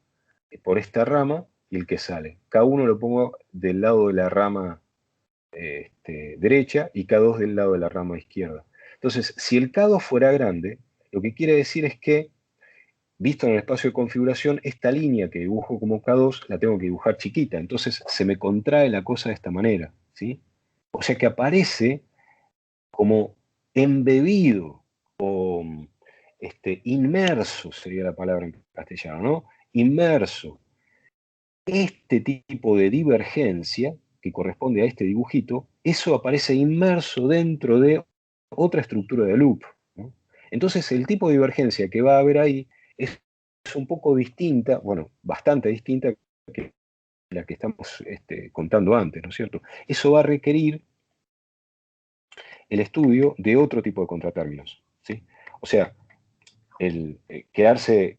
por esta rama y el que sale. K1 lo pongo del lado de la rama derecha y K2 del lado de la rama izquierda. Entonces, si el K2 fuera grande, lo que quiere decir es que, visto en el espacio de configuración, esta línea que dibujo como K2 la tengo que dibujar chiquita. Entonces se me contrae la cosa de esta manera, ¿sí? O sea que aparece como embebido o inmerso, sería la palabra en castellano, ¿no? Inmerso. Este tipo de divergencia, que corresponde a este dibujito, eso aparece inmerso dentro de otra estructura de loop, ¿no? Entonces el tipo de divergencia que va a haber ahí es un poco distinta, bueno, bastante distinta, que la que estamos contando antes, ¿no es cierto? Eso va a requerir el estudio de otro tipo de contratérminos, ¿sí? O sea, el quedarse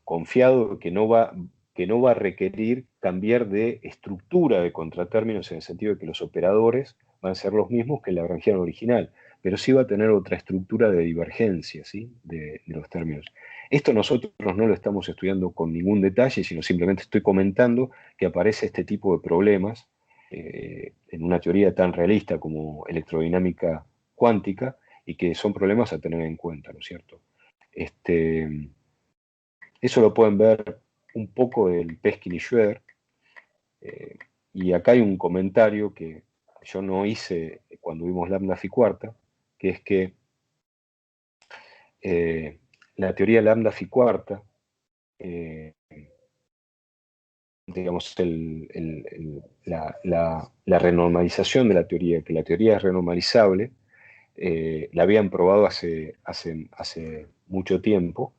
confiado que no va a requerir cambiar de estructura de contratérminos en el sentido de que los operadores van a ser los mismos que en la Lagrangiana original, pero sí va a tener otra estructura de divergencia, ¿sí? de los términos. Esto nosotros no lo estamos estudiando con ningún detalle, sino simplemente estoy comentando que aparece este tipo de problemas en una teoría tan realista como electrodinámica cuántica, y que son problemas a tener en cuenta, ¿no es cierto? Eso lo pueden ver un poco del Peskin y Schwer, y acá hay un comentario que yo no hice cuando vimos lambda phi cuarta, que es que la teoría lambda phi cuarta, digamos, la renormalización de la teoría, que la teoría es renormalizable, la habían probado hace mucho tiempo,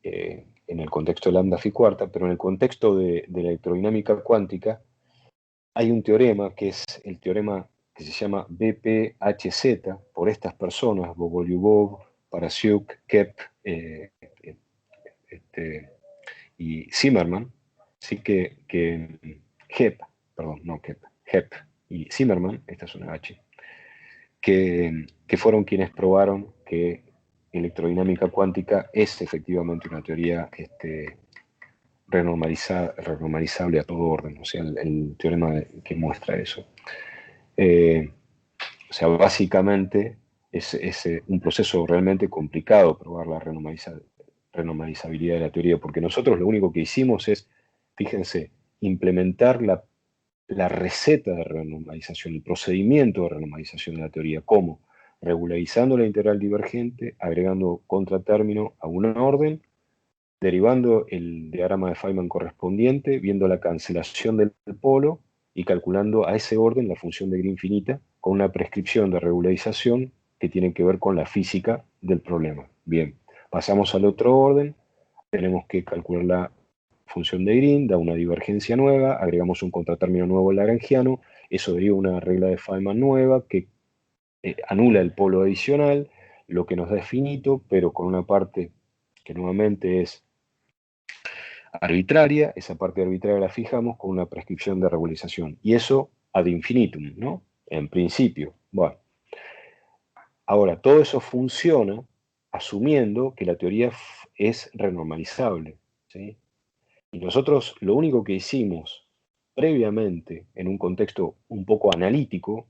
en el contexto de lambda phi cuarta, pero en el contexto de la electrodinámica cuántica hay un teorema que es el teorema que se llama BPHZ, por estas personas, Bogolyubov, Parasiuk, Kep y Zimmerman, así que Hep, perdón, no Kep, Hep y Zimmerman, esta es una H, que fueron quienes probaron que electrodinámica cuántica es efectivamente una teoría renormalizable a todo orden, o sea, el teorema que muestra eso. O sea, básicamente es un proceso realmente complicado probar la renormalizabilidad de la teoría, porque nosotros lo único que hicimos es, fíjense, implementar la receta de renormalización, el procedimiento de renormalización de la teoría, como regularizando la integral divergente, agregando contratérmino a una orden, derivando el diagrama de Feynman correspondiente, viendo la cancelación del polo y calculando a ese orden la función de Green finita con una prescripción de regularización que tiene que ver con la física del problema. Bien, pasamos al otro orden, tenemos que calcular la función de Green, da una divergencia nueva, agregamos un contratérmino nuevo lagrangiano, eso deriva una regla de Feynman nueva que anula el polo adicional, lo que nos da es finito, pero con una parte que nuevamente es arbitraria, esa parte arbitraria la fijamos con una prescripción de regularización, y eso ad infinitum, ¿no? En principio. Bueno, ahora, todo eso funciona asumiendo que la teoría es renormalizable, ¿sí? Y nosotros lo único que hicimos previamente, en un contexto un poco analítico,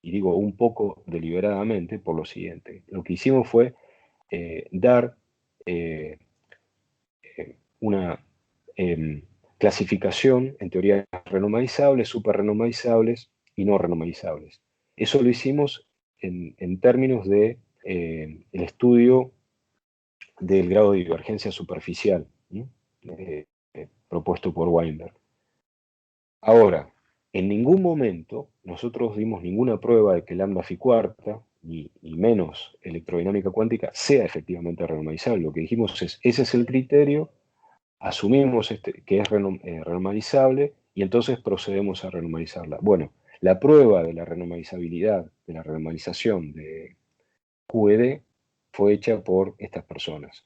y digo un poco deliberadamente, por lo siguiente, lo que hicimos fue dar una clasificación en teorías renormalizables, superrenormalizables y no renormalizables. Eso lo hicimos en términos de el estudio del grado de divergencia superficial, propuesto por Weinberg. Ahora, en ningún momento nosotros dimos ninguna prueba de que lambda phi cuarta, ni menos electrodinámica cuántica, sea efectivamente renormalizable. Lo que dijimos es, ese es el criterio, asumimos que es renormalizable y entonces procedemos a renormalizarla. Bueno, la prueba de la renormalizabilidad, de la renormalización de QED fue hecha por estas personas,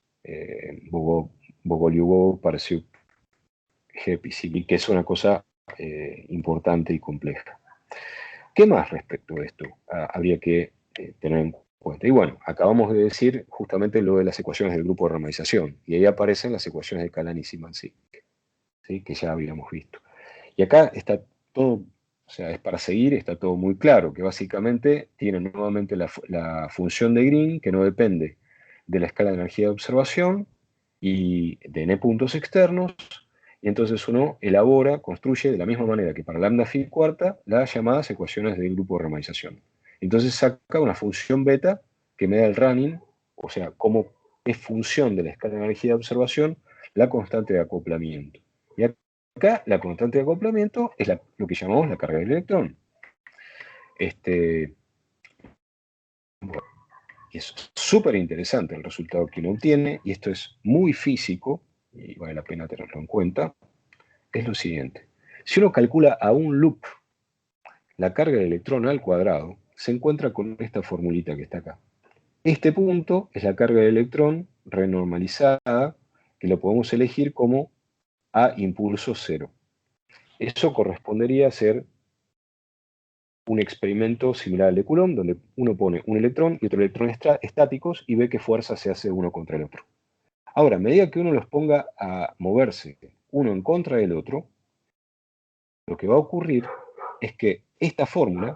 Bogolyubov, Parasiuk, Hep y Sibby, que es una cosa importante y compleja. ¿Qué más respecto de esto habría que tener en cuenta? Y bueno, acabamos de decir justamente lo de las ecuaciones del grupo de renormalización, y ahí aparecen las ecuaciones de Calan y Szymanczyk, ¿sí? Que ya habíamos visto. Y acá está todo, o sea, es para seguir, está todo muy claro, que básicamente tiene nuevamente la función de Green, que no depende de la escala de energía de observación y de n puntos externos, y entonces uno elabora, construye de la misma manera que para lambda phi cuarta las llamadas ecuaciones del grupo de renormalización. Entonces saca una función beta que me da el running, o sea, cómo es función de la escala de energía de observación la constante de acoplamiento. Y acá la constante de acoplamiento es lo que llamamos la carga del electrón. Bueno, y es súper interesante el resultado que uno obtiene, y esto es muy físico, y vale la pena tenerlo en cuenta. es lo siguiente. Si uno calcula a un loop la carga del electrón al cuadrado, se encuentra con esta formulita que está acá. Este punto es la carga del electrón renormalizada, que lo podemos elegir como a impulso 0. Eso correspondería a ser un experimento similar al de Coulomb, donde uno pone un electrón y otro electrón estáticos y ve qué fuerza se hace uno contra el otro. Ahora, a medida que uno los ponga a moverse uno en contra del otro, lo que va a ocurrir es que esta fórmula,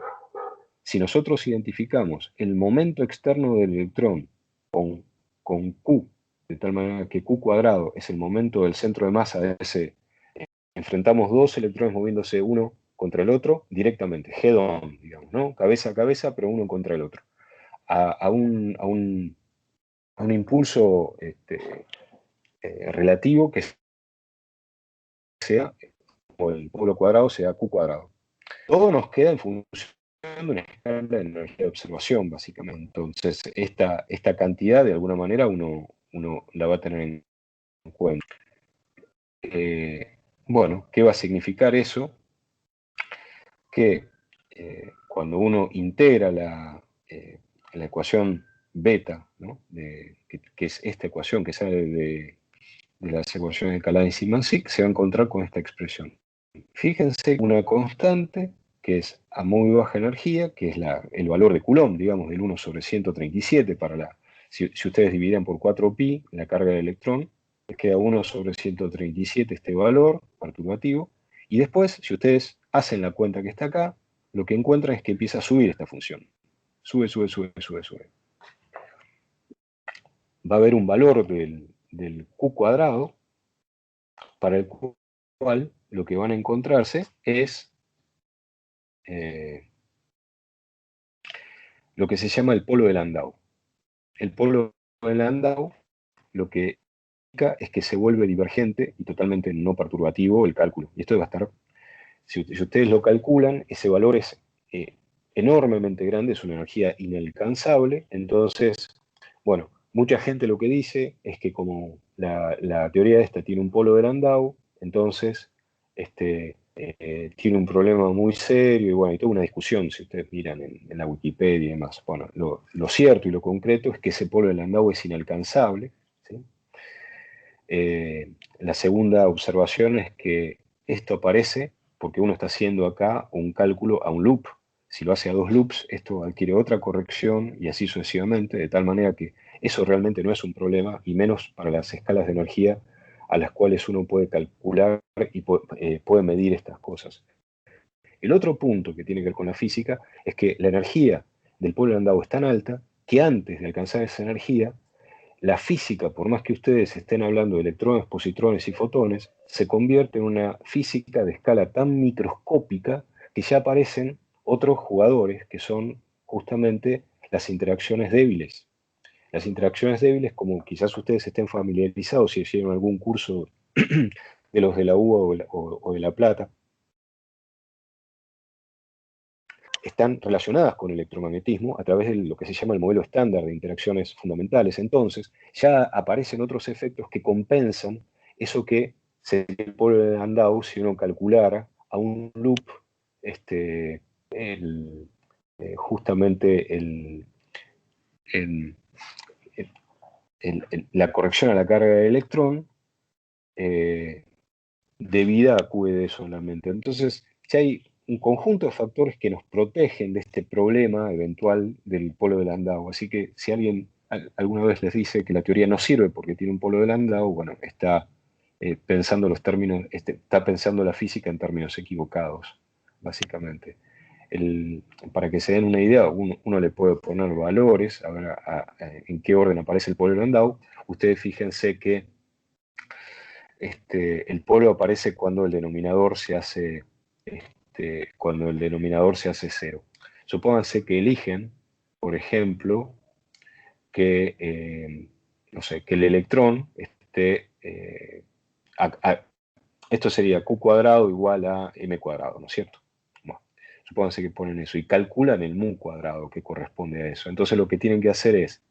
si nosotros identificamos el momento externo del electrón con Q, de tal manera que Q cuadrado es el momento del centro de masa de ese, enfrentamos dos electrones moviéndose uno contra el otro directamente, head on, digamos, ¿no? Cabeza a cabeza, pero uno contra el otro. A un impulso relativo que sea, o el polo cuadrado sea Q cuadrado. Todo nos queda en función de una escala de energía de observación, básicamente. Entonces, esta cantidad, de alguna manera, uno la va a tener en cuenta. Bueno, ¿qué va a significar eso? Que cuando uno integra la ecuación beta, ¿no? que es esta ecuación que sale de las ecuaciones de Kalanick-Simancic, se va a encontrar con esta expresión. Fíjense una constante que es a muy baja energía, que es el valor de Coulomb, digamos, del 1/137 para si ustedes dividen por 4pi la carga del electrón, les queda 1/137 este valor perturbativo, y después, si ustedes hacen la cuenta que está acá, lo que encuentran es que empieza a subir esta función. Sube, sube, sube, sube, sube. Va a haber un valor del Q cuadrado, para el cual lo que van a encontrarse es lo que se llama el polo de Landau. El polo de Landau lo que indica es que se vuelve divergente y totalmente no perturbativo el cálculo. Y esto va a estar, si ustedes lo calculan, ese valor es enormemente grande, es una energía inalcanzable. Entonces, bueno, mucha gente lo que dice es que como la teoría esta tiene un polo de Landau, entonces tiene un problema muy serio y bueno, hay toda una discusión si ustedes miran en la Wikipedia y demás. Bueno, lo cierto y lo concreto es que ese polo de Landau es inalcanzable, ¿sí? La segunda observación es que esto aparece porque uno está haciendo acá un cálculo a un loop. Si lo hace a dos loops, esto adquiere otra corrección y así sucesivamente, de tal manera que eso realmente no es un problema, y menos para las escalas de energía a las cuales uno puede calcular y puede medir estas cosas. El otro punto que tiene que ver con la física es que la energía del polo de Landau es tan alta que antes de alcanzar esa energía, la física, por más que ustedes estén hablando de electrones, positrones y fotones, se convierte en una física de escala tan microscópica que ya aparecen otros jugadores que son justamente las interacciones débiles. Las interacciones débiles, como quizás ustedes estén familiarizados si hicieron algún curso de los de la UBA o de La Plata, están relacionadas con el electromagnetismo a través de lo que se llama el modelo estándar de interacciones fundamentales. Entonces, ya aparecen otros efectos que compensan eso que sería el polo de Landau si uno calculara a un loop justamente la corrección a la carga del electrón debida a QED solamente. Entonces, ya hay un conjunto de factores que nos protegen de este problema eventual del polo de Landau. Así que si alguien alguna vez les dice que la teoría no sirve porque tiene un polo de Landau, bueno, está pensando los términos, está pensando la física en términos equivocados, básicamente. Para que se den una idea, uno le puede poner valores, a ver en qué orden aparece el polo de Landau. Ustedes fíjense que el polo aparece cuando el denominador se hace cero. Supónganse que eligen, por ejemplo, que no sé, que el electrón esto sería Q cuadrado igual a M cuadrado, ¿no es cierto? Bueno, supónganse que ponen eso y calculan el mu cuadrado que corresponde a eso. Entonces lo que tienen que hacer es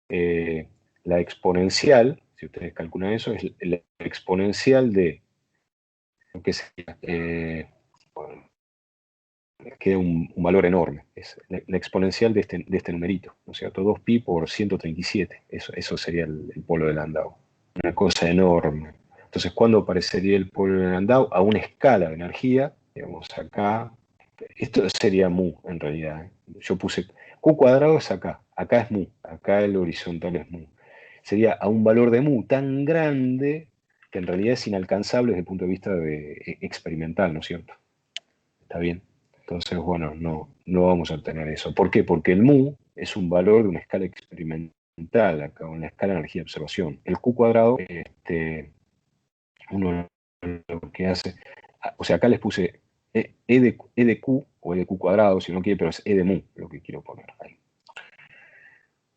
la exponencial, si ustedes calculan eso, es la exponencial de que sería, bueno, queda un valor enorme. Es la exponencial de este numerito, ¿no es cierto? 2pi por 137. Eso sería el polo de Landau. Una cosa enorme. Entonces, ¿cuándo aparecería el polo de Landau? A una escala de energía, digamos acá. Esto sería mu, en realidad. Yo puse Q cuadrado es acá. Acá es mu. Acá el horizontal es mu. Sería a un valor de mu tan grande que en realidad es inalcanzable desde el punto de vista experimental, ¿no es cierto? ¿Está bien? Entonces, bueno, no vamos a obtener eso. ¿Por qué? Porque el mu es un valor de una escala experimental, acá, una escala de energía de observación. El Q cuadrado, uno lo que hace, o sea, acá les puse E de Q o E de Q cuadrado, si no quiere, pero es E de mu lo que quiero poner ahí.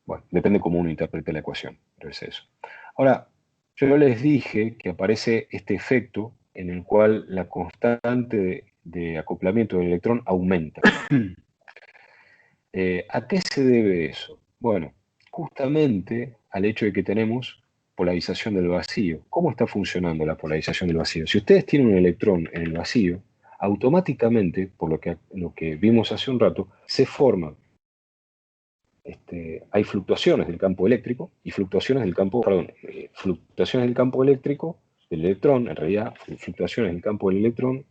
Bueno, depende cómo uno interprete la ecuación, pero es eso. Ahora, yo les dije que aparece este efecto en el cual la constante de acoplamiento del electrón aumenta. ¿A qué se debe eso? Bueno, justamente al hecho de que tenemos polarización del vacío. ¿Cómo está funcionando la polarización del vacío? Si ustedes tienen un electrón en el vacío, automáticamente, por lo que vimos hace un rato, se forman, hay fluctuaciones del campo eléctrico y fluctuaciones del campo, fluctuaciones del campo eléctrico del electrón, en realidad, fluctuaciones del campo del electrón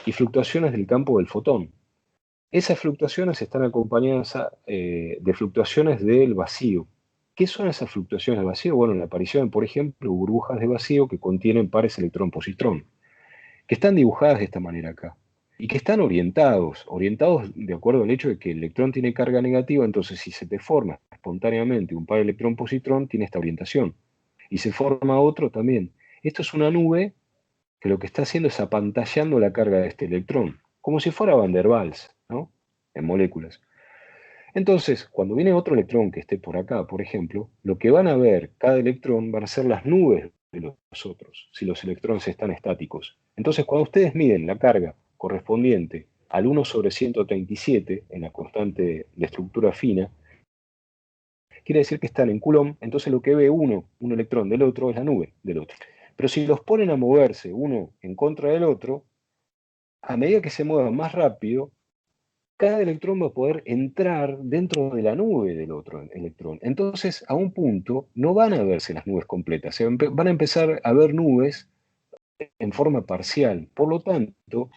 y fluctuaciones del campo del fotón. Esas fluctuaciones están acompañadas de fluctuaciones del vacío. ¿Qué son esas fluctuaciones del vacío? Bueno, la aparición, por ejemplo, burbujas de vacío que contienen pares electrón-positrón, que están dibujadas de esta manera acá, y que están orientados de acuerdo al hecho de que el electrón tiene carga negativa, entonces si se te forma espontáneamente un par electrón-positrón, tiene esta orientación, y se forma otro también. Esto es una nube que lo que está haciendo es apantallando la carga de este electrón, como si fuera Van der Waals, ¿no? En moléculas. Entonces, cuando viene otro electrón que esté por acá, por ejemplo, lo que van a ver cada electrón van a ser las nubes de los otros, si los electrones están estáticos. Entonces, cuando ustedes miden la carga correspondiente al 1 sobre 137 en la constante de estructura fina, quiere decir que están en Coulomb, entonces lo que ve un electrón del otro es la nube del otro. Pero si los ponen a moverse uno en contra del otro, a medida que se muevan más rápido, cada electrón va a poder entrar dentro de la nube del otro electrón. Entonces, a un punto, no van a verse las nubes completas, van a empezar a ver nubes en forma parcial. Por lo tanto,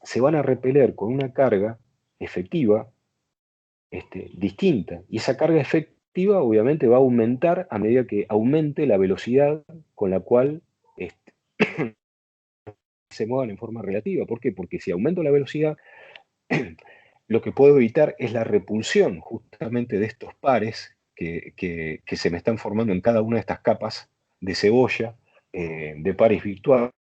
se van a repeler con una carga efectiva distinta. Y esa carga efectiva, obviamente, va a aumentar a medida que aumente la velocidad con la cual se muevan en forma relativa. ¿Por qué? Porque si aumento la velocidad, lo que puedo evitar es la repulsión justamente de estos pares que se me están formando en cada una de estas capas de cebolla, de pares virtuales,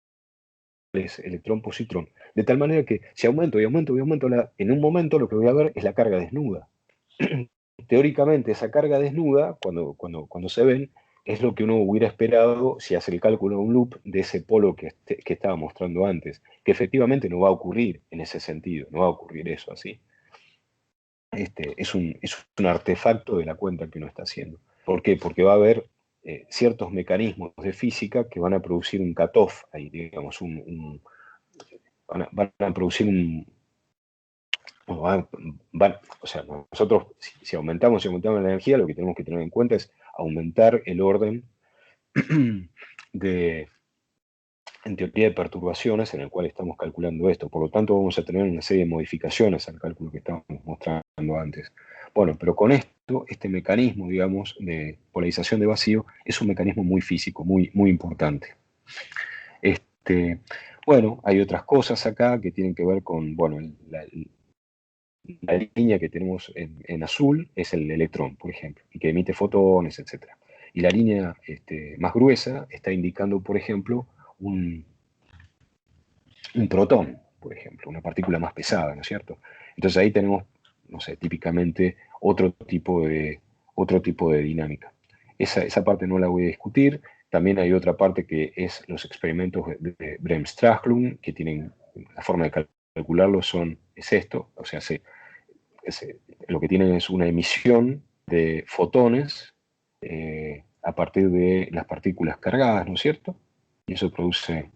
electrón-positrón. De tal manera que si aumento y aumento y aumento, en un momento lo que voy a ver es la carga desnuda. Teóricamente esa carga desnuda, cuando se ven, es lo que uno hubiera esperado si hace el cálculo de un loop de ese polo que estaba mostrando antes, que efectivamente no va a ocurrir en ese sentido, no va a ocurrir eso así. Es un artefacto de la cuenta que uno está haciendo. ¿Por qué? Porque va a haber ciertos mecanismos de física que van a producir un cutoff ahí, digamos, van a producir o sea, nosotros si aumentamos la energía, lo que tenemos que tener en cuenta es aumentar el orden en teoría de perturbaciones en el cual estamos calculando esto. Por lo tanto, vamos a tener una serie de modificaciones al cálculo que estábamos mostrando antes. Bueno, pero con esto, este mecanismo, digamos, de polarización de vacío es un mecanismo muy físico, muy, muy importante. Bueno, hay otras cosas acá que tienen que ver con, bueno, la línea que tenemos en azul es el electrón, por ejemplo, y que emite fotones, etc. Y la línea más gruesa está indicando, por ejemplo, un protón, por ejemplo, una partícula más pesada, ¿no es cierto? Entonces ahí tenemos, no sé, típicamente otro tipo de dinámica. Esa parte no la voy a discutir. También hay otra parte que es los experimentos de Bremsstrahlung, que tienen, la forma de calcularlo es esto, o sea, lo que tienen es una emisión de fotones a partir de las partículas cargadas, ¿no es cierto? Y eso produce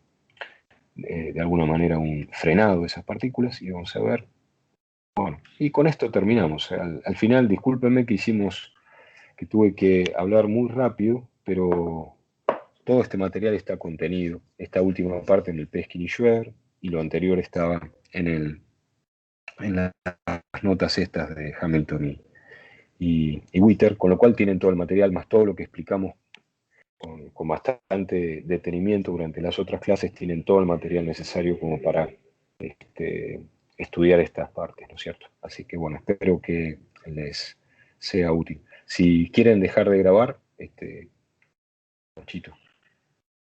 de alguna manera un frenado de esas partículas y vamos a ver. Bueno, y con esto terminamos. Al final, discúlpenme que tuve que hablar muy rápido, pero todo este material está contenido, esta última parte en el Peskin y Schwer, y lo anterior estaba en las notas estas de Hamilton y Witter, con lo cual tienen todo el material, más todo lo que explicamos con bastante detenimiento durante las otras clases, tienen todo el material necesario como para estudiar estas partes, ¿no es cierto? Así que bueno, espero que les sea útil. Si quieren dejar de grabar, Chito.